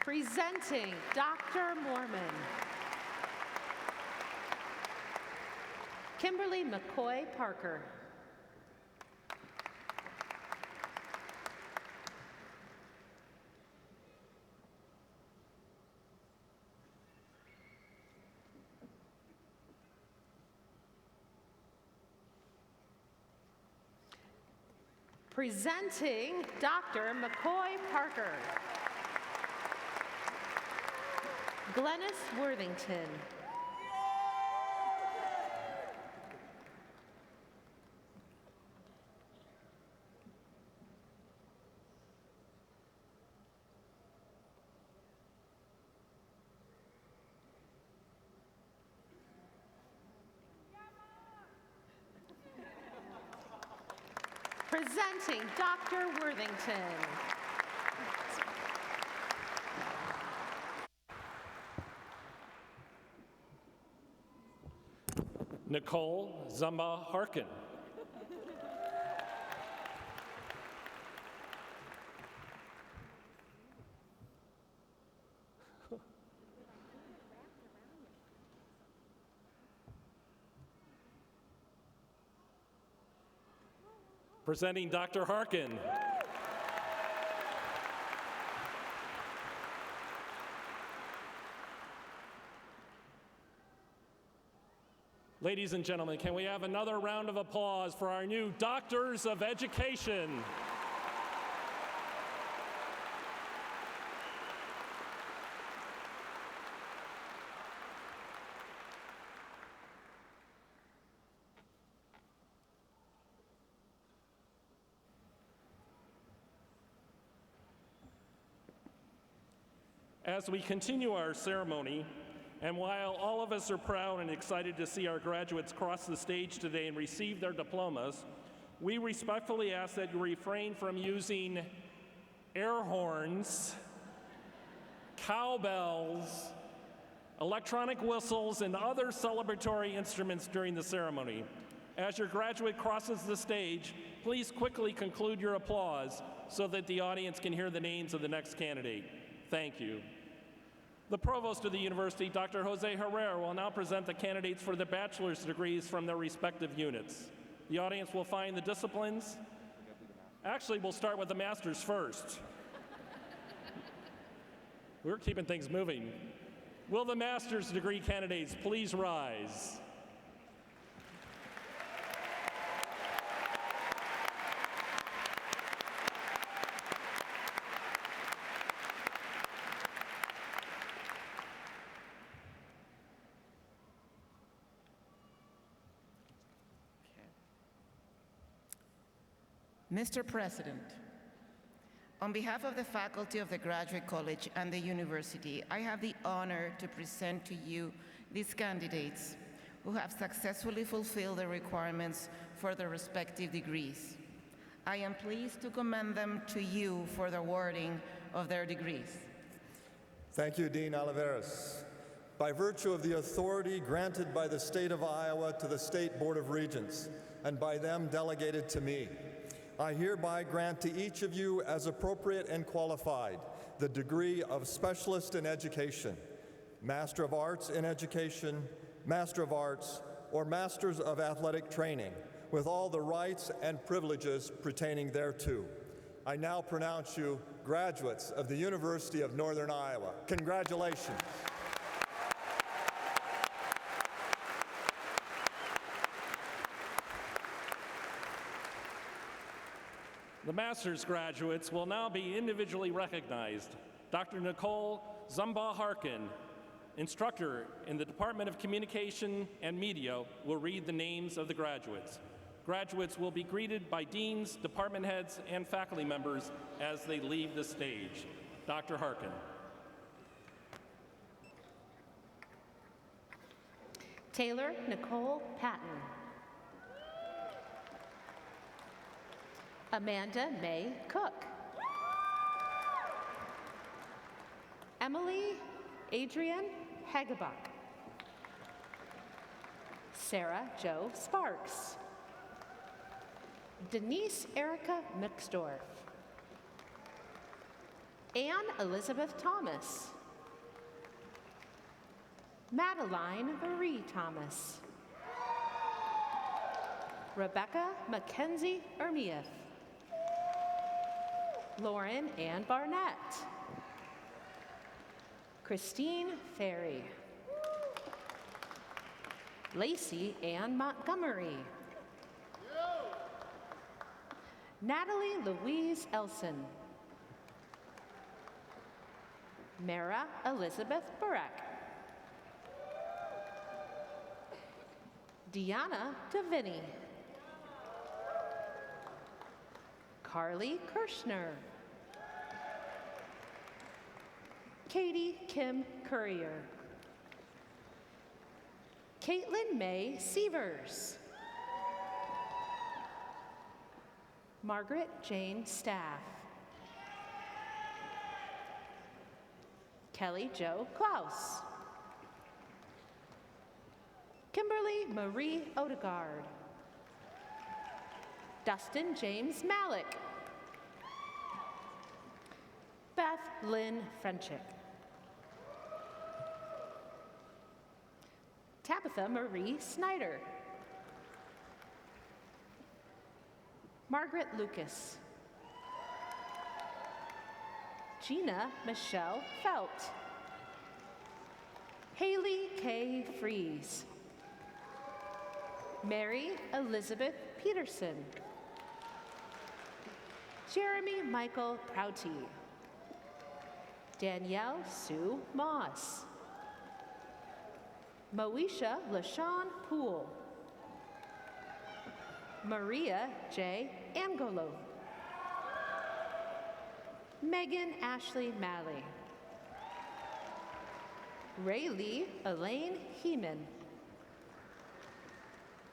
Presenting Dr. Mormon. Kimberly McCoy Parker. Presenting Dr. McCoy Parker. Glennis Worthington. Presenting Dr. Worthington. Nicole Zumba Harkin. Presenting Dr. Harkin. Ladies and gentlemen, can we have another round of applause for our new Doctors of Education? As we continue our ceremony, and while all of us are proud and excited to see our graduates cross the stage today and receive their diplomas, we respectfully ask that you refrain from using air horns, cowbells, electronic whistles, and other celebratory instruments during the ceremony. As your graduate crosses the stage, please quickly conclude your applause so that the audience can hear the names of the next candidate. Thank you. The Provost of the University, Dr. Jose Herrera, will now present the candidates for the bachelor's degrees from their respective units. The audience will find the disciplines. Actually, we'll start with the master's first. We're keeping things moving. Will the master's degree candidates please rise? Mr. President, on behalf of the faculty of the Graduate College and the university, I have the honor to present to you these candidates who have successfully fulfilled the requirements for their respective degrees. I am pleased to commend them to you for the awarding of their degrees. Thank you, Dean Oliveras. By virtue of the authority granted by the state of Iowa to the State Board of Regents, and by them delegated to me, I hereby grant to each of you, as appropriate and qualified, the degree of Specialist in Education, Master of Arts in Education, Master of Arts, or Masters of Athletic Training, with all the rights and privileges pertaining thereto. I now pronounce you graduates of the University of Northern Iowa. Congratulations. The master's graduates will now be individually recognized. Dr. Nicole Zumba-Harkin, instructor in the Department of Communication and Media, will read the names of the graduates. Graduates will be greeted by deans, department heads, and faculty members as they leave the stage. Dr. Harkin. Taylor Nicole Patton. Amanda May Cook. Emily Adrian Hagebuck. Sarah Jo Sparks. Denise Erica Mixdorf. Anne Elizabeth Thomas. Madeline Marie Thomas. Rebecca Mackenzie Ermieth. Lauren Ann Barnett. Christine Ferry. Lacey Ann Montgomery. Natalie Louise Elson. Mara Elizabeth Burek. Deanna Deviney. Carly Kirschner. Katie Kim Courier. Caitlin May Sievers. Margaret Jane Staff. Kelly Jo Klaus. Kimberly Marie Odegaard. Dustin James Malik. Beth Lynn Frenchick. Tabitha Marie Snyder. Margaret Lucas. Gina Michelle Felt. Haley K. Fries. Mary Elizabeth Peterson. Jeremy Michael Prouty. Danielle Sue Moss. Moesha LaShawn Poole. Maria J. Angolo. Megan Ashley Malley. Raylee Elaine Heeman.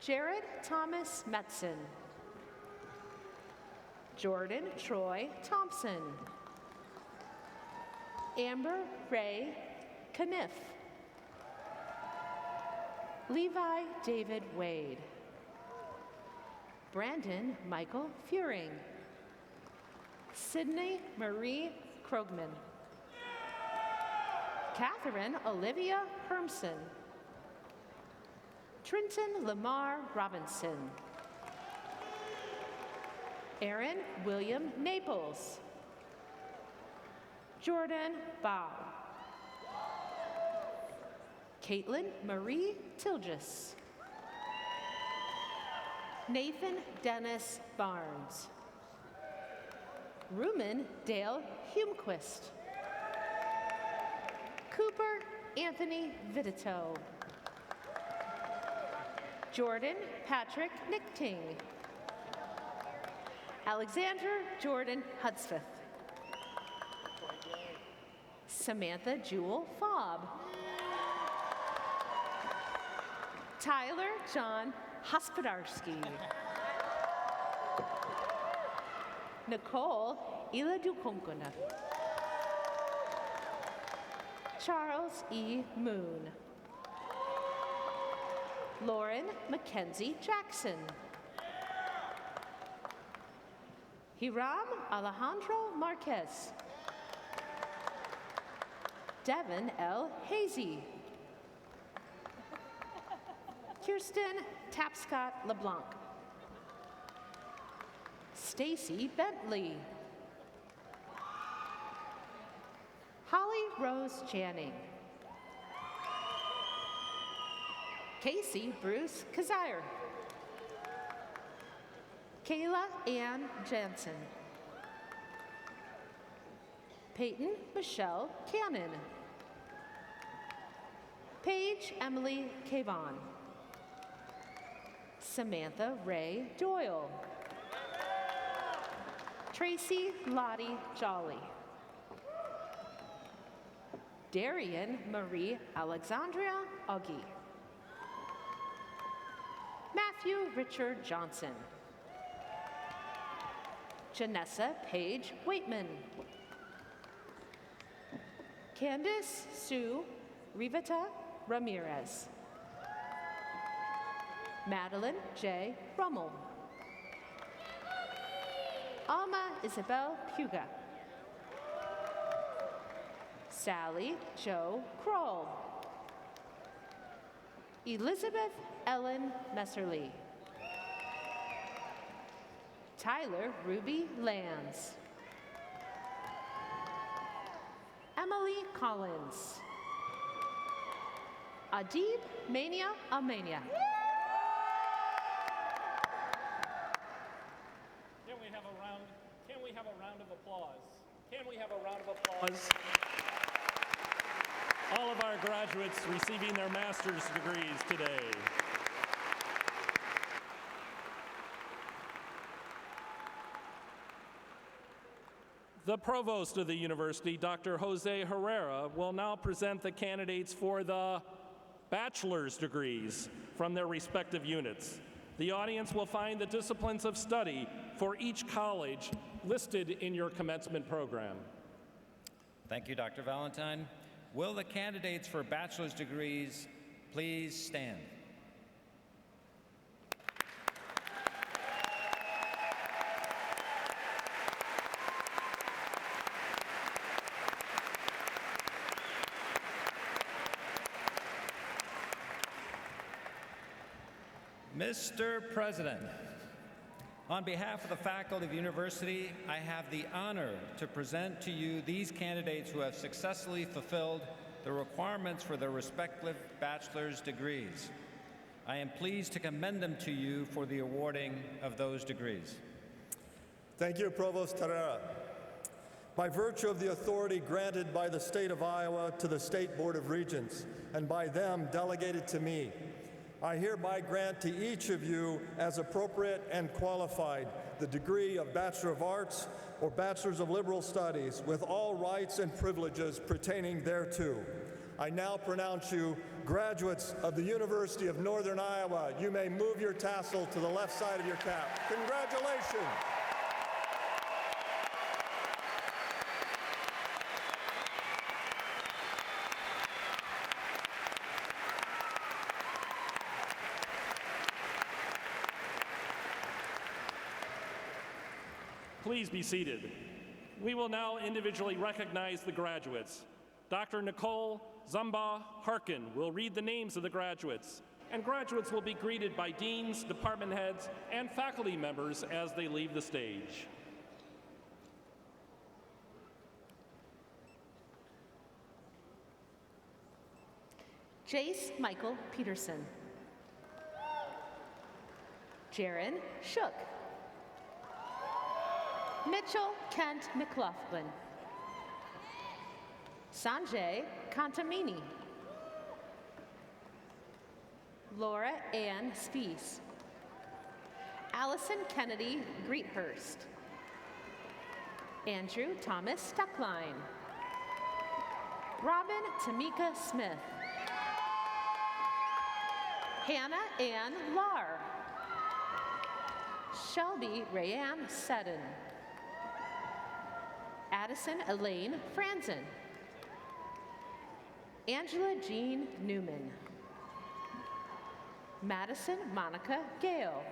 Jared Thomas Metzen. Jordan Troy Thompson. Amber Ray Kniff. Levi David Wade. Brandon Michael Furing. Sydney Marie Krogman. Catherine Olivia Hermson. Trenton Lamar Robinson. Aaron William Naples. Jordan Bow. Caitlin Marie Tilgis. Nathan Dennis Barnes. Rumen Dale Humquist. Cooper Anthony Vidito. Jordan Patrick Nichting. Alexander Jordan Hudspeth. Samantha Jewel Fobb. Tyler John Hospodarski. Nicole Iladukonkona. Charles E. Moon. Lauren Mackenzie Jackson. Hiram Alejandro Marquez. Devin L. Hazy. Kirsten Tapscott LeBlanc. Stacy Bentley. Holly Rose Channing. Casey Bruce Kazire. Kayla Ann Jansen. Peyton Michelle Cannon. Paige Emily Cavan. Samantha Ray Doyle. Tracy Lottie Jolly. Darian Marie Alexandria Augie. Matthew Richard Johnson. Janessa Paige Waitman. Candace Sue Riveta Ramirez. Madeline J. Rummel. Alma Isabel Puga. Sally Jo Kroll. Elizabeth Ellen Messerly. Tyler Ruby Lands. Emily Collins. Adib Mania Almania. Can we have a round of applause? Can we have a round of applause? All of our graduates receiving their master's degrees today. The provost of the university, Dr. Jose Herrera, will now present the candidates for the bachelor's degrees from their respective units. The audience will find the disciplines of study for each college listed in your commencement program. Thank you, Dr. Valentine. Will the candidates for bachelor's degrees please stand? Mr. President, on behalf of the faculty of the university, I have the honor to present to you these candidates who have successfully fulfilled the requirements for their respective bachelor's degrees. I am pleased to commend them to you for the awarding of those degrees. Thank you, Provost Terrera. By virtue of the authority granted by the state of Iowa to the State Board of Regents, and by them delegated to me, I hereby grant to each of you, as appropriate and qualified, the degree of Bachelor of Arts or Bachelors of Liberal Studies, with all rights and privileges pertaining thereto. I now pronounce you graduates of the University of Northern Iowa. You may move your tassel to the left side of your cap. Congratulations. Please be seated. We will now individually recognize the graduates. Dr. Nicole Zumba Harkin will read the names of the graduates, and graduates will be greeted by deans, department heads, and faculty members as they leave the stage. Jace Michael Peterson. Jaron Shook. Mitchell Kent McLaughlin. Sanjay Kantamini. Laura Ann Spies. Allison Kennedy Greethurst. Andrew Thomas Stuckline. Robin Tamika Smith. Hannah Ann Lahr. Shelby Rayanne Seddon. Addison Elaine Franzen. Angela Jean Newman. Madison Monica Gale.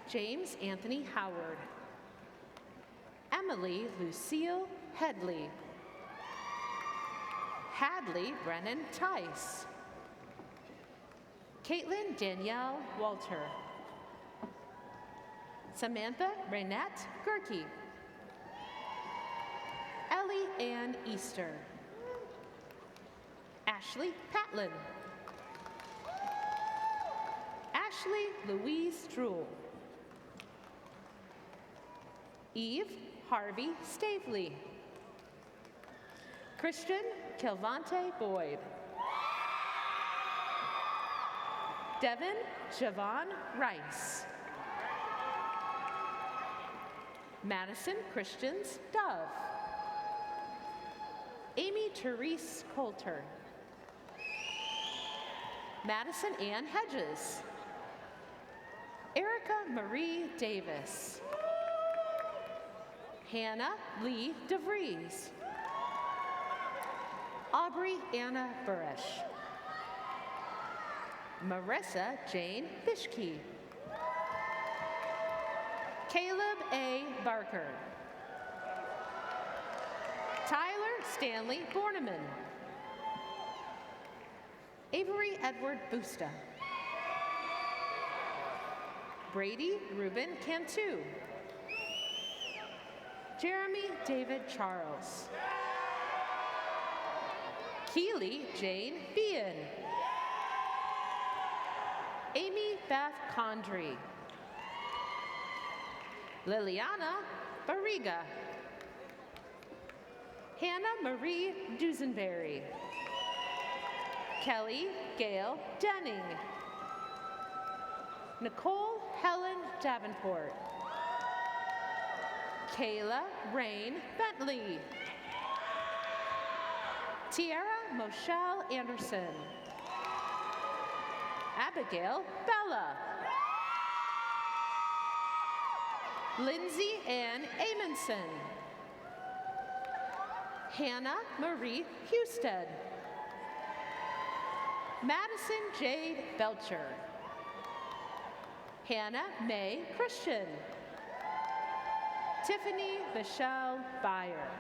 James Anthony Howard. Emily Lucille Headley. Hadley Brennan Tice. Caitlin Danielle Walter. Samantha Renette Gerke. Ellie Ann Easter. Ashley Patlin. Ashley Louise Struhl. Eve Harvey Stavely. Christian Kilvante Boyd. Devin Javon Rice. Madison Christians Dove. Amy Therese Coulter. Madison Ann Hedges. Erica Marie Davis. Hannah Lee DeVries. Aubrey Anna Burish. Marissa Jane Bishke. Caleb A. Barker. Tyler Stanley Borneman. Avery Edward Busta. Brady Ruben Cantu. Jeremy David Charles. Keely Jane Bean. Amy Beth Condry. Liliana Barriga. Hannah Marie Dusenberry. Kelly Gail Denning. Nicole Helen Davenport. Kayla Rain Bentley. Tiara Moshelle Anderson. Abigail Bella. Lindsay Ann Amundson. Hannah Marie Husted. Madison Jade Belcher. Hannah Mae Christian. Tiffany Michelle Byer.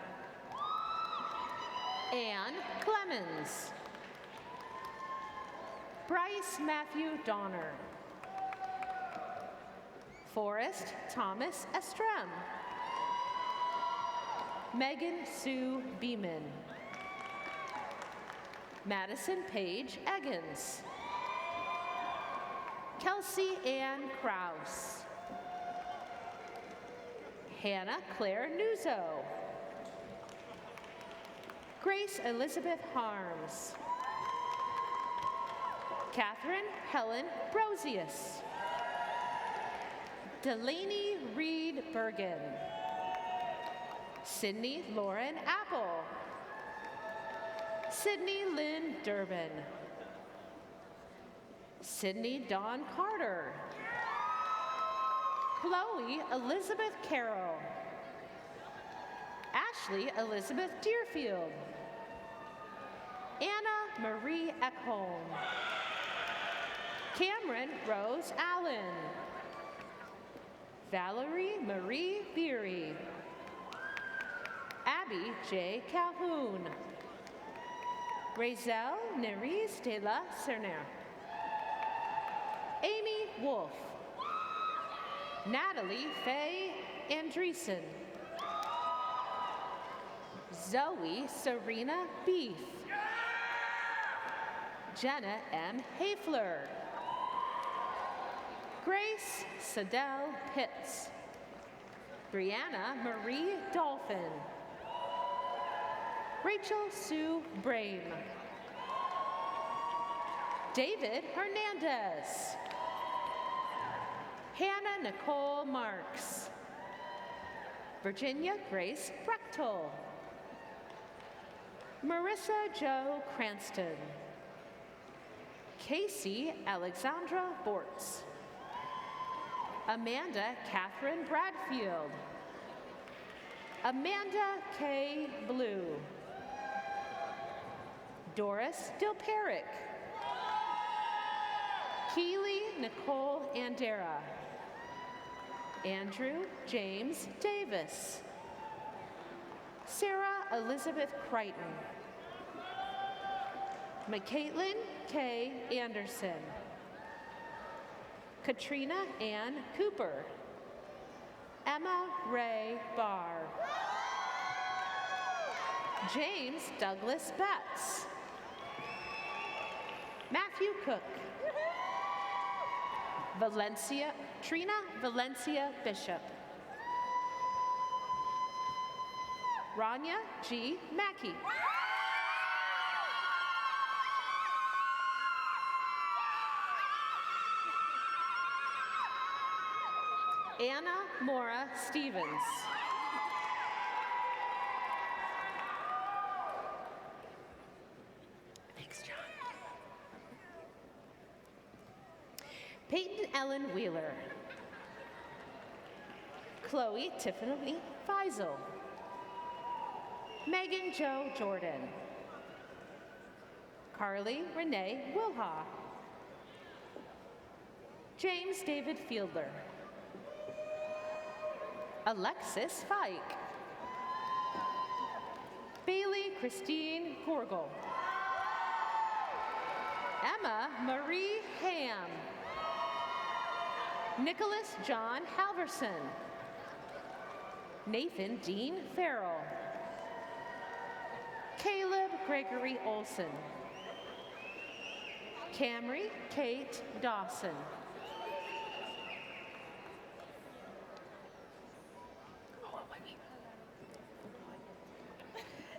Ann Clemens. Bryce Matthew Donner. Forrest Thomas Estrem. Megan Sue Beeman. Madison Paige Eggins. Kelsey Ann Krause. Hannah Claire Nuzzo. Grace Elizabeth Harms. Catherine Helen Brosius. Delaney Reed Bergen. Sydney Lauren Apple. Sydney Lynn Durbin. Sydney Dawn Carter. Chloe Elizabeth Carroll. Ashley Elizabeth Deerfield. Anna Marie Ekholm. Cameron Rose Allen. Valerie Marie Beery. Abby J. Calhoun. Razel Nerys de la Cerner. Amy Wolf. Natalie Faye Andreessen. Zoe Serena Beef. Jenna M. Hafler. Grace Sadell Pitts. Brianna Marie Dolphin. Rachel Sue Brame. David Hernandez. Hannah Nicole Marks. Virginia Grace Brechtel. Marissa Jo Cranston. Casey Alexandra Bortz. Amanda Catherine Bradfield. Amanda K. Blue. Doris Dilperic. Keely Nicole Andera. Andrew James Davis. Sarah Elizabeth Crichton. McCaitlin K. Anderson. Katrina Ann Cooper. Emma Ray Barr. James Douglas Betts. Matthew Cook. Trina Valencia Bishop. Rania G. Mackey. Anna Mora Stevens. Thanks, John. Peyton Ellen Wheeler. Chloe Tiffany Feisel. Megan Jo Jordan. Carly Renee Wilha. James David Fielder. Alexis Fike. Bailey Christine Korgel. Emma Marie Ham. Nicholas John Halverson. Nathan Dean Farrell. Caleb Gregory Olson. Camry Kate Dawson.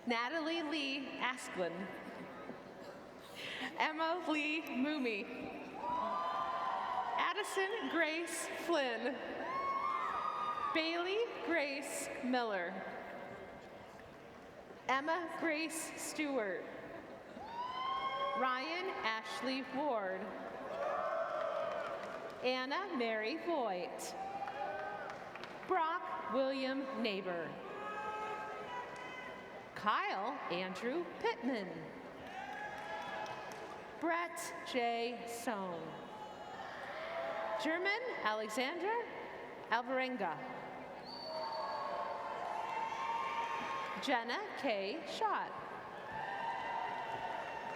Natalie Lee Asklin. Emma Lee Moomey. Addison Grace Flynn. Bailey Grace Miller. Emma Grace Stewart. Ryan Ashley Ward. Anna Mary Voigt. Brock William Neighbor. Kyle Andrew Pittman. Brett J. Sohn. German Alexandra Alvarenga. Jenna K. Schott.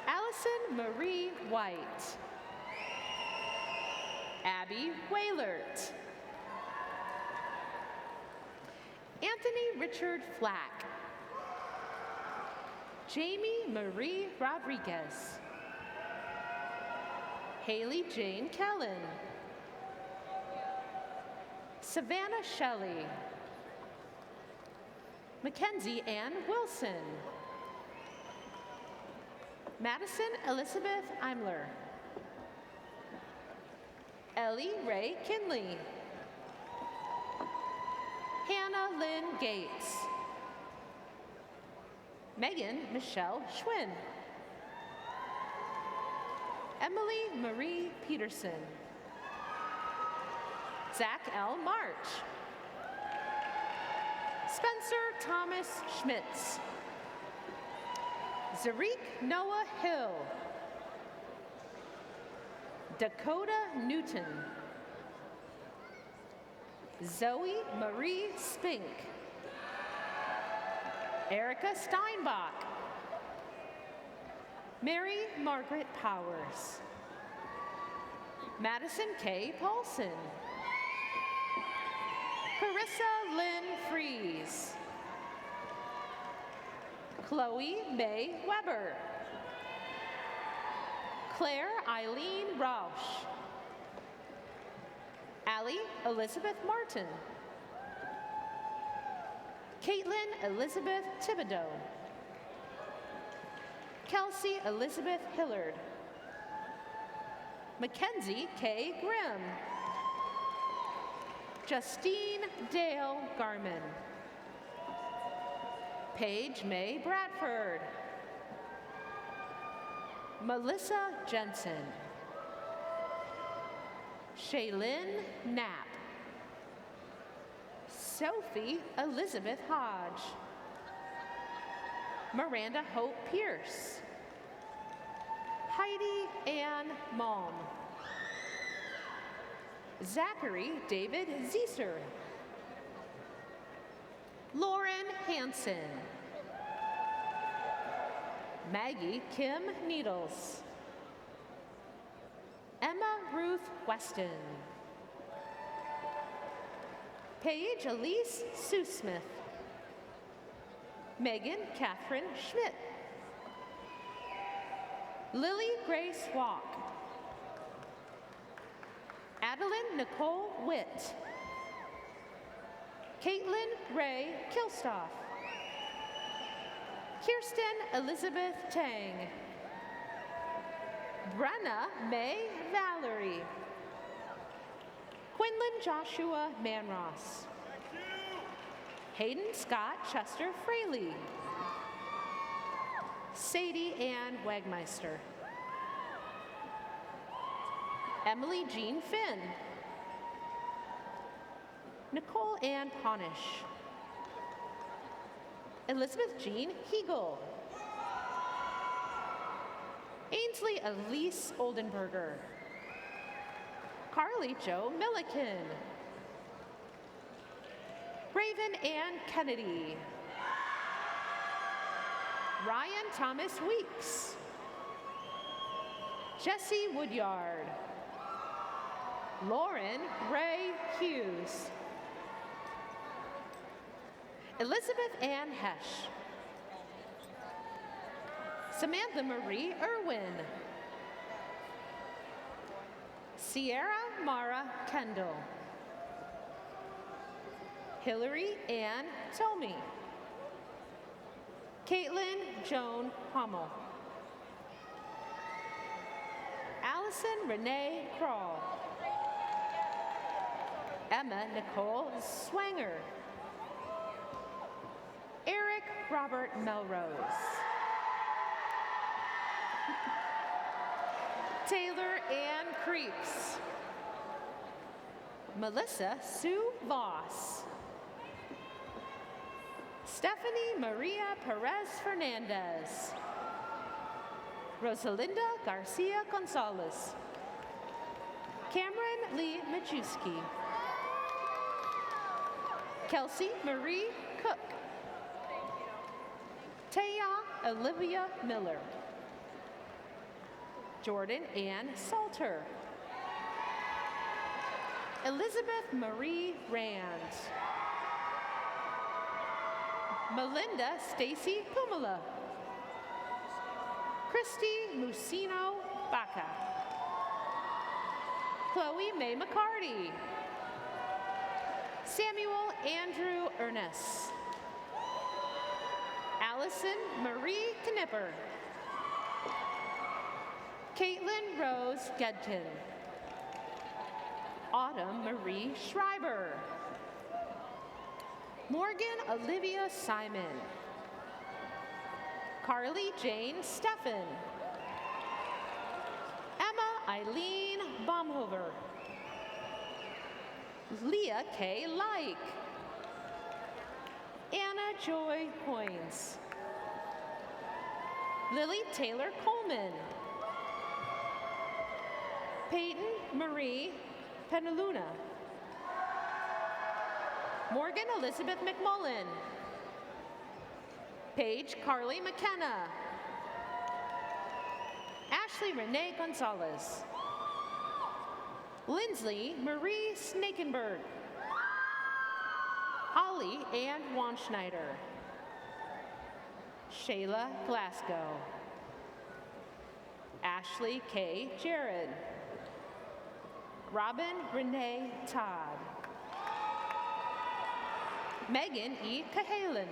Allison Marie White. Abby Waylert. Anthony Richard Flack. Jamie Marie Rodriguez. Haley Jane Kellen. Savannah Shelley. Mackenzie Ann Wilson. Madison Elizabeth Imler. Ellie Ray Kinley. Hannah Lynn Gates. Megan Michelle Schwinn. Emily Marie Peterson. Zach L. March. Spencer Thomas Schmitz. Zarik Noah Hill. Dakota Newton. Zoe Marie Spink. Erica Steinbach. Mary Margaret Powers. Madison K. Paulson. Carissa Lynn Fries. Chloe May Weber. Claire Eileen Rausch. Allie Elizabeth Martin. Caitlin Elizabeth Thibodeau. Kelsey Elizabeth Hillard. Mackenzie K. Grimm. Justine Dale Garman. Paige May Bradford. Melissa Jensen. Shaylin Knapp. Sophie Elizabeth Hodge. Miranda Hope Pierce. Heidi Ann Malm. Zachary David Zieser. Lauren Hansen. Maggie Kim Needles. Emma Ruth Weston. Paige Elise Sue Smith. Megan Catherine Schmidt. Lily Grace Walk. Adeline Nicole Witt. Caitlin Ray Kilstoff. Kirsten Elizabeth Tang. Brenna May Valerie. Quinlan Joshua Manross. Hayden Scott Chester Fraley. Sadie Ann Wagmeister. Emily Jean Finn. Nicole Ann Ponish. Elizabeth Jean Hegel. Ainsley Elise Oldenberger. Carly Jo Milliken. Raven Ann Kennedy. Ryan Thomas Weeks. Jesse Woodyard. Lauren Ray Hughes. Elizabeth Ann Hesh. Samantha Marie Irwin. Sierra Mara Kendall. Hillary Ann Tomey. Caitlin Joan Hummel. Allison Renee Kroll. Emma Nicole Swanger. Eric Robert Melrose. Taylor Ann Creeps. Melissa Sue Voss. Stephanie Maria Perez Fernandez. Rosalinda Garcia Gonzalez. Cameron Lee Majewski. Kelsey Marie Cook. Taya Olivia Miller. Jordan Ann Salter. Elizabeth Marie Rand. Melinda Stacy Pumala. Christy Musino Baca. Chloe May McCarty. Samuel Andrew Ernest. Allison Marie Knipper. Caitlin Rose Gedkin. Autumn Marie Schreiber. Morgan Olivia Simon. Carly Jane Steffen. Emma Eileen Baumhover. Leah K. Like. Anna Joy Coynes. Lily Taylor Coleman. Peyton Marie Penaluna. Morgan Elizabeth McMullen. Paige Carly McKenna. Ashley Renee Gonzalez. Lindsley Marie Snakenberg. Holly Ann Wanschneider. Shayla Glasgow. Ashley K. Jared. Robin Renee Todd. Megan E. Cahalan.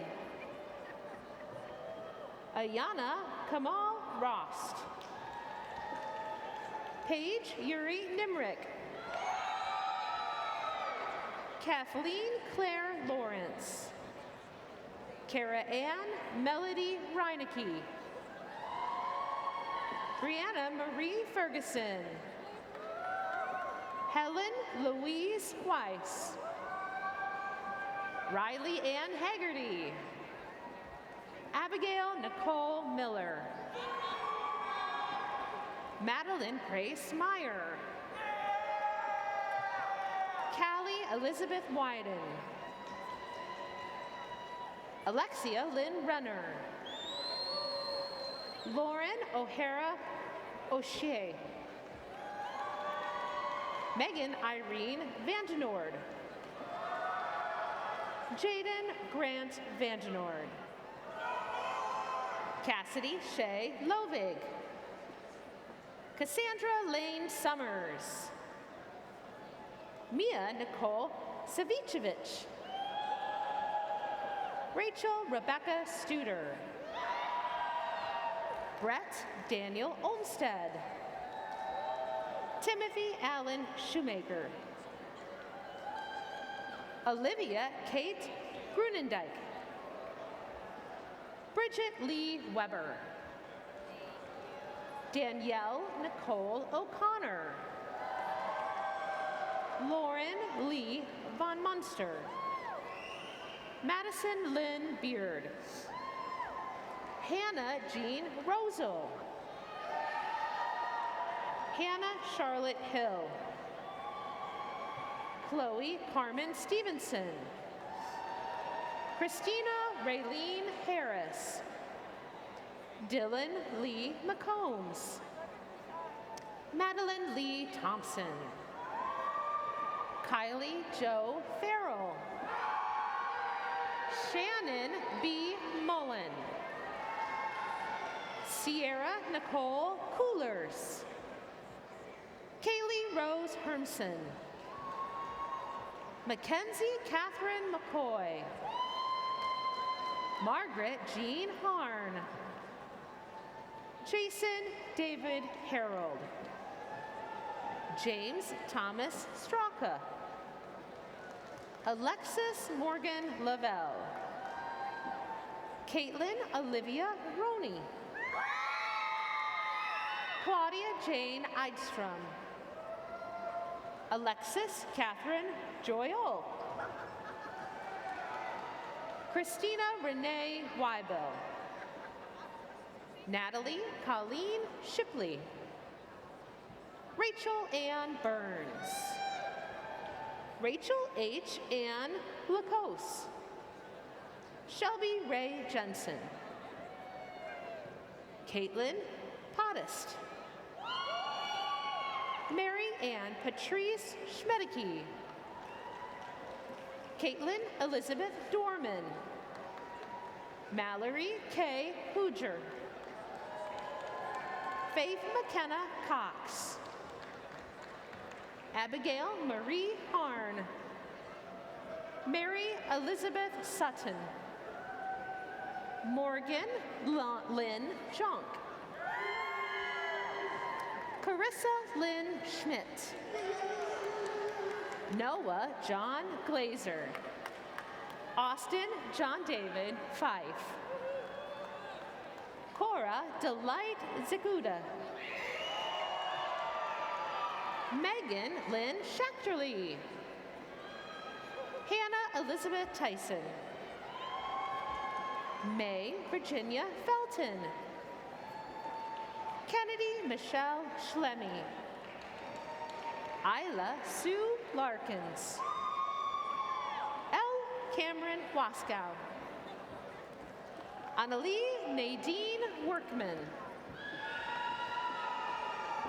Ayana Kamal Rost. Paige Yuri Nimrick. Kathleen Claire Lawrence. Kara Ann Melody Reinecke. Brianna Marie Ferguson. Helen Louise Weiss. Riley Ann Haggerty. Abigail Nicole Miller. Madeline Grace Meyer. Callie Elizabeth Wyden. Alexia Lynn Renner. Lauren O'Hara O'Shea. Megan Irene Vandenord. Jaden Grant Vandenord. Cassidy Shea Lovig. Cassandra Lane Summers. Mia Nicole Savicevic. Rachel Rebecca Studer. Brett Daniel Olmsted. Timothy Allen Shoemaker. Olivia Kate Grunendijk. Bridget Lee Weber. Danielle Nicole O'Connor. Lauren Lee Von Munster. Madison Lynn Beard. Hannah Jean Rosel. Hannah Charlotte Hill. Chloe Carmen Stevenson. Christina Raylene Harris. Dylan Lee McCombs. Madeline Lee Thompson. Kylie Jo Farrell. Shannon B. Mullen. Sierra Nicole Coolers. Kaylee Rose Hermson. Mackenzie Catherine McCoy. Margaret Jean Harn. Jason David Harold. James Thomas Straka. Alexis Morgan Lavelle. Caitlin Olivia Roney. Claudia Jane Eidstrom. Alexis Catherine Joyol. Christina Renee Weibel. Natalie Colleen Shipley. Rachel Ann Burns. Rachel H. Ann Lacoste. Shelby Ray Jensen. Caitlin Podest. Mary Ann Patrice Schmedeke. Caitlin Elizabeth Dorman. Mallory K. Hooger. Faith McKenna Cox. Abigail Marie Harn. Mary Elizabeth Sutton. Morgan Lynn Junk. Carissa Lynn Schmidt. Noah John Glazer. Austin John David Fife. Cora Delight Ziguda. Megan Lynn Schachterly. Hannah Elizabeth Tyson. May Virginia Felton. Kennedy Michelle Schlemmy. Isla Sue Larkins. L. Cameron Waskow. Annalie Nadine Workman.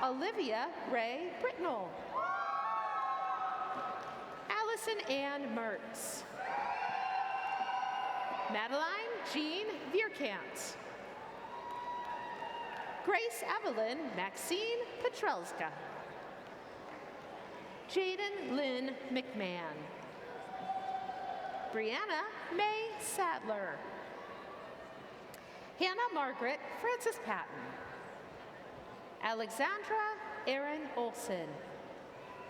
Olivia Ray Britnell. Allison Ann Mertz. Madeline Jean Vierkant. Grace Evelyn Maxine Petrelska. Jaden Lynn McMahon. Brianna May Sadler. Hannah Margaret Francis Patton. Alexandra Erin Olson.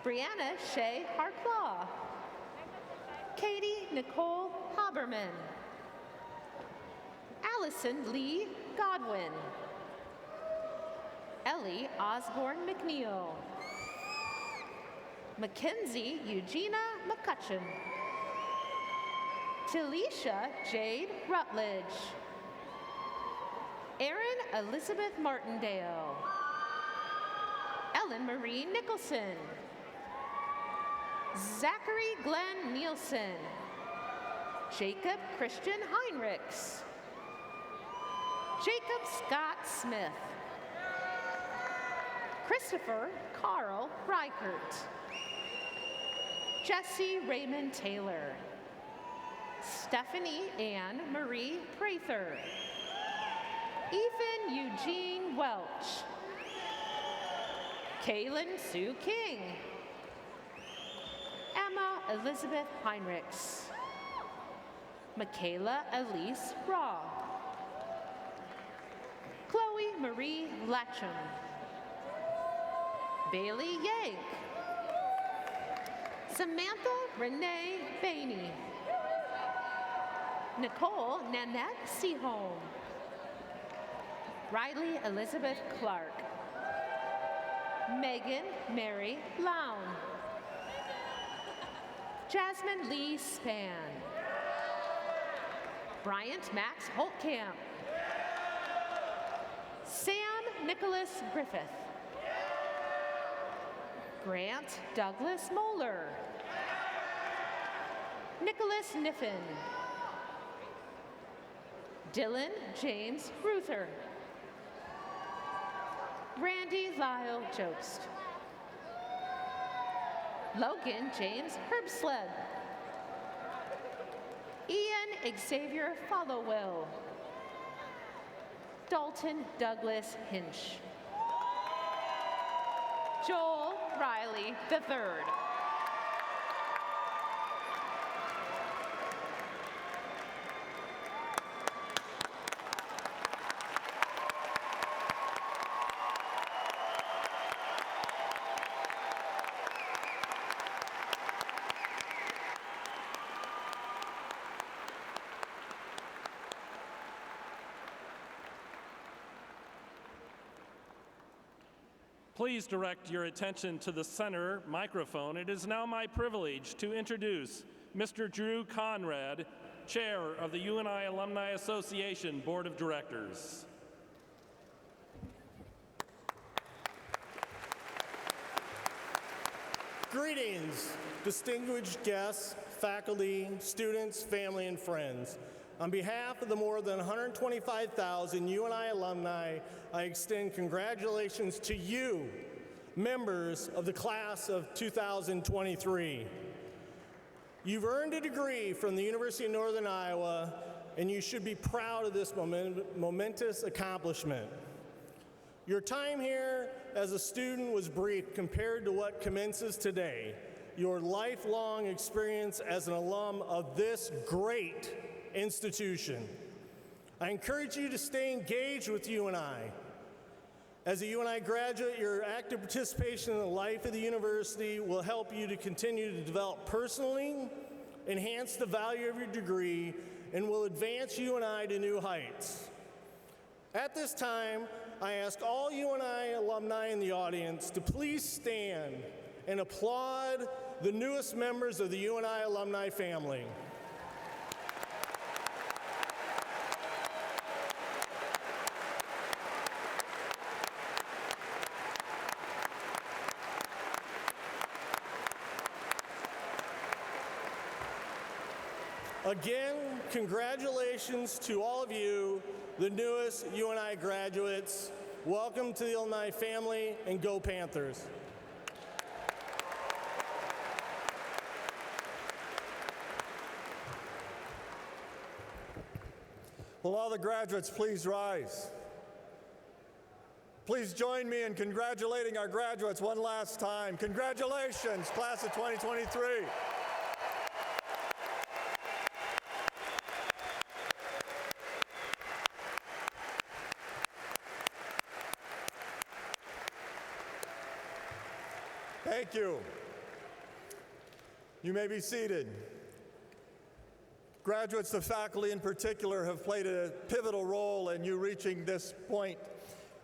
Brianna Shea Harclaw. Katie Nicole Haberman. Allison Lee Godwin. Ellie Osborne McNeil. Mackenzie Eugenia McCutcheon. Talisha Jade Rutledge. Erin Elizabeth Martindale. Ellen Marie Nicholson. Zachary Glenn Nielsen. Jacob Christian Heinrichs. Jacob Scott Smith. Christopher Carl Reichert. Jesse Raymond Taylor. Stephanie Ann Marie Prather. Ethan Eugene Welch. Kaylin Sue King. Emma Elizabeth Heinrichs. Michaela Elise Raw. Chloe Marie Latcham. Bailey Yank. Samantha Renee Bainey. Nicole Nanette Seaholm. Riley Elizabeth Clark. Megan Mary Lown. Jasmine Lee Span. Bryant Max Holtkamp. Sam Nicholas Griffith. Grant Douglas Moeller. Nicholas Niffen. Dylan James Ruther. Randy Lyle Jost. Logan James Herbsled. Ian Xavier Followell. Dalton Douglas Hinch. Joel Riley III. Please direct your attention to the center microphone. It is now my privilege to introduce Mr. Drew Conrad, Chair of the UNI Alumni Association Board of Directors. Greetings, distinguished guests, faculty, students, family, and friends. On behalf of the more than 125,000 UNI alumni, I extend congratulations to you, members of the class of 2023. You've earned a degree from the University of Northern Iowa, and you should be proud of this momentous accomplishment. Your time here as a student was brief compared to what commences today. your lifelong experience as an alum of this great institution. I encourage you to stay engaged with UNI. As a UNI graduate, your active participation in the life of the university will help you to continue to develop personally, enhance the value of your degree, and will advance UNI to new heights. At this time, I ask all UNI alumni in the audience to please stand and applaud the newest members of the UNI alumni family. Again, congratulations to all of you, the newest UNI graduates. Welcome to the alumni family, and go Panthers. Will all the graduates please rise? Please join me in congratulating our graduates one last time. Congratulations, class of 2023. Thank you. You may be seated. Graduates, the faculty in particular, have played a pivotal role in you reaching this point.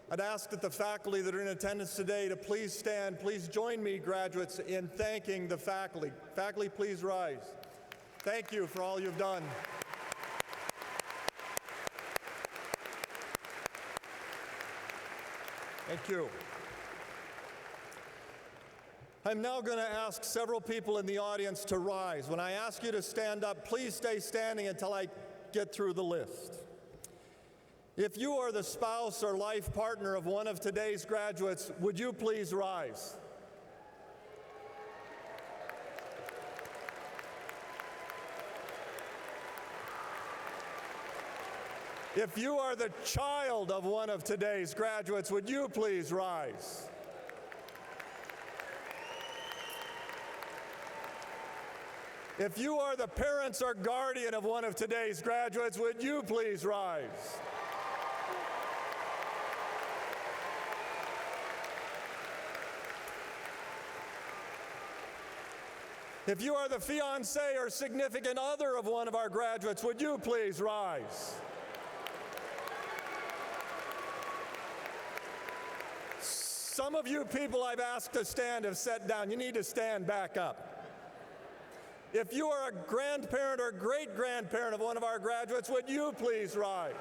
I'd ask that the faculty that are in attendance today to please stand. Please join me, graduates, in thanking the faculty. Faculty, please rise. Thank you for all you've done. Thank you. I'm now going to ask several people in the audience to rise. When I ask you to stand up, please stay standing until I get through the list. If you are the spouse or life partner of one of today's graduates, would you please rise? If you are the child of one of today's graduates, would you please rise? If you are the parents or guardian of one of today's graduates, would you please rise? If you are the fiance or significant other of one of our graduates, would you please rise? Some of you people I've asked to stand have sat down. You need to stand back up. If you are a grandparent or great-grandparent of one of our graduates, would you please rise?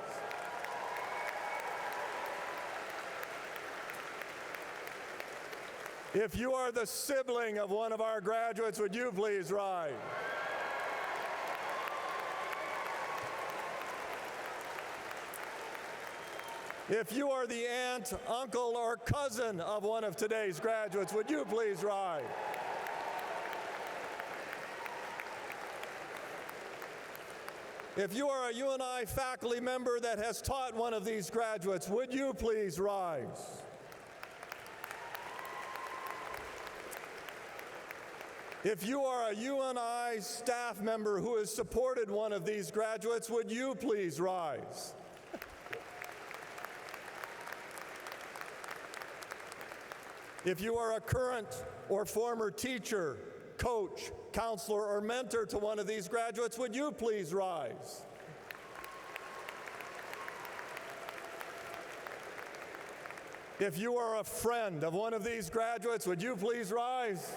If you are the sibling of one of our graduates, would you please rise? If you are the aunt, uncle, or cousin of one of today's graduates, would you please rise? If you are a UNI faculty member that has taught one of these graduates, would you please rise? If you are a UNI staff member who has supported one of these graduates, would you please rise? If you are a current or former teacher, coach, counselor, or mentor to one of these graduates, would you please rise? If you are a friend of one of these graduates, would you please rise?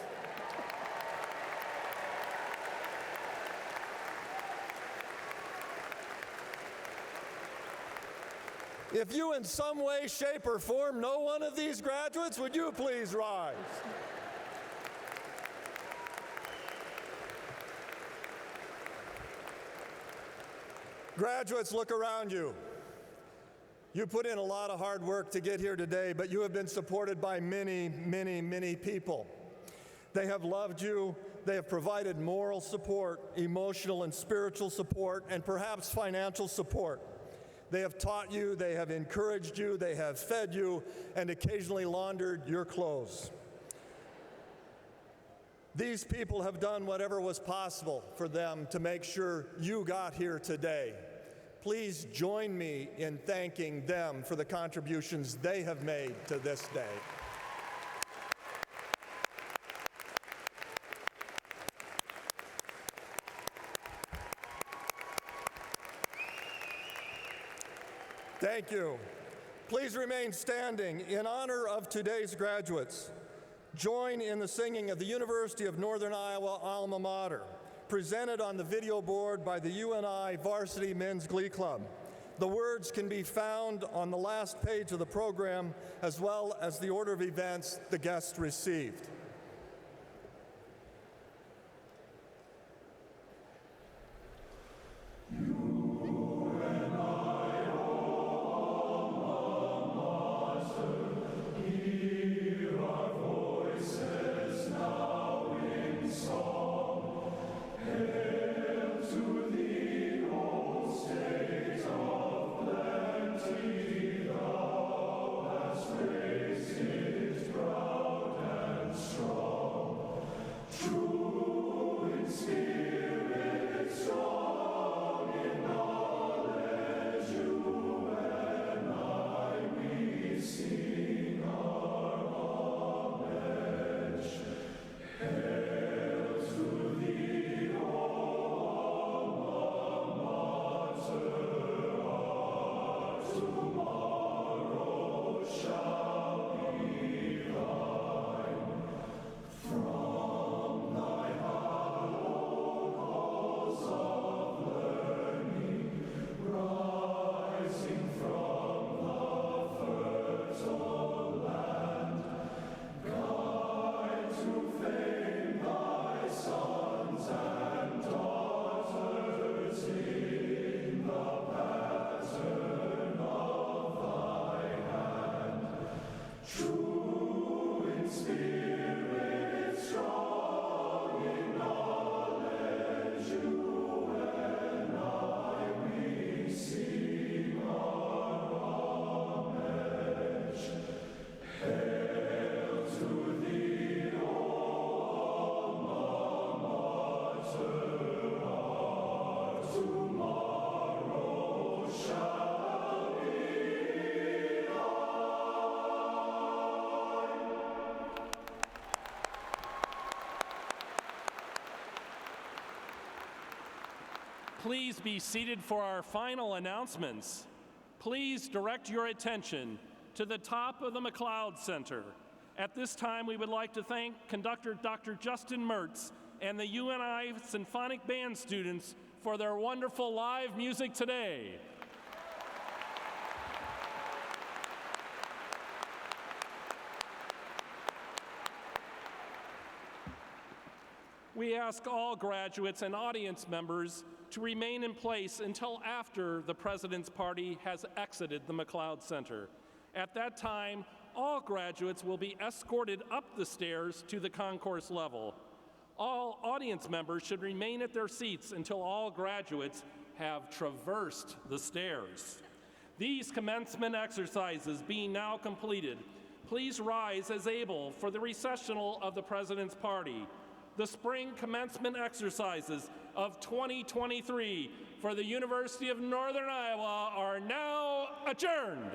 If you in some way, shape, or form know one of these graduates, would you please rise? Graduates, look around you. You put in a lot of hard work to get here today, but you have been supported by many, many, many people. They have loved you. They have provided moral support, emotional and spiritual support, and perhaps financial support. They have taught you, they have encouraged you, they have fed you, and occasionally laundered your clothes. These people have done whatever was possible for them to make sure you got here today. Please join me in thanking them for the contributions they have made to this day. Thank you. Please remain standing in honor of today's graduates. Join in the singing of the University of Northern Iowa alma mater, presented on the video board by the UNI Varsity Men's Glee Club. The words can be found on the last page of the program, as well as the order of events the guests received. Please be seated for our final announcements. Please direct your attention to the top of the McLeod Center. At this time, we would like to thank conductor Dr. Justin Mertz and the UNI Symphonic Band students for their wonderful live music today. We ask all graduates and audience members to remain in place until after the President's Party has exited the McLeod Center. At that time, all graduates will be escorted up the stairs to the concourse level. All audience members should remain at their seats until all graduates have traversed the stairs. These commencement exercises being now completed, please rise as able for the recessional of the President's Party. The spring commencement exercises of 2023 for the University of Northern Iowa are now adjourned.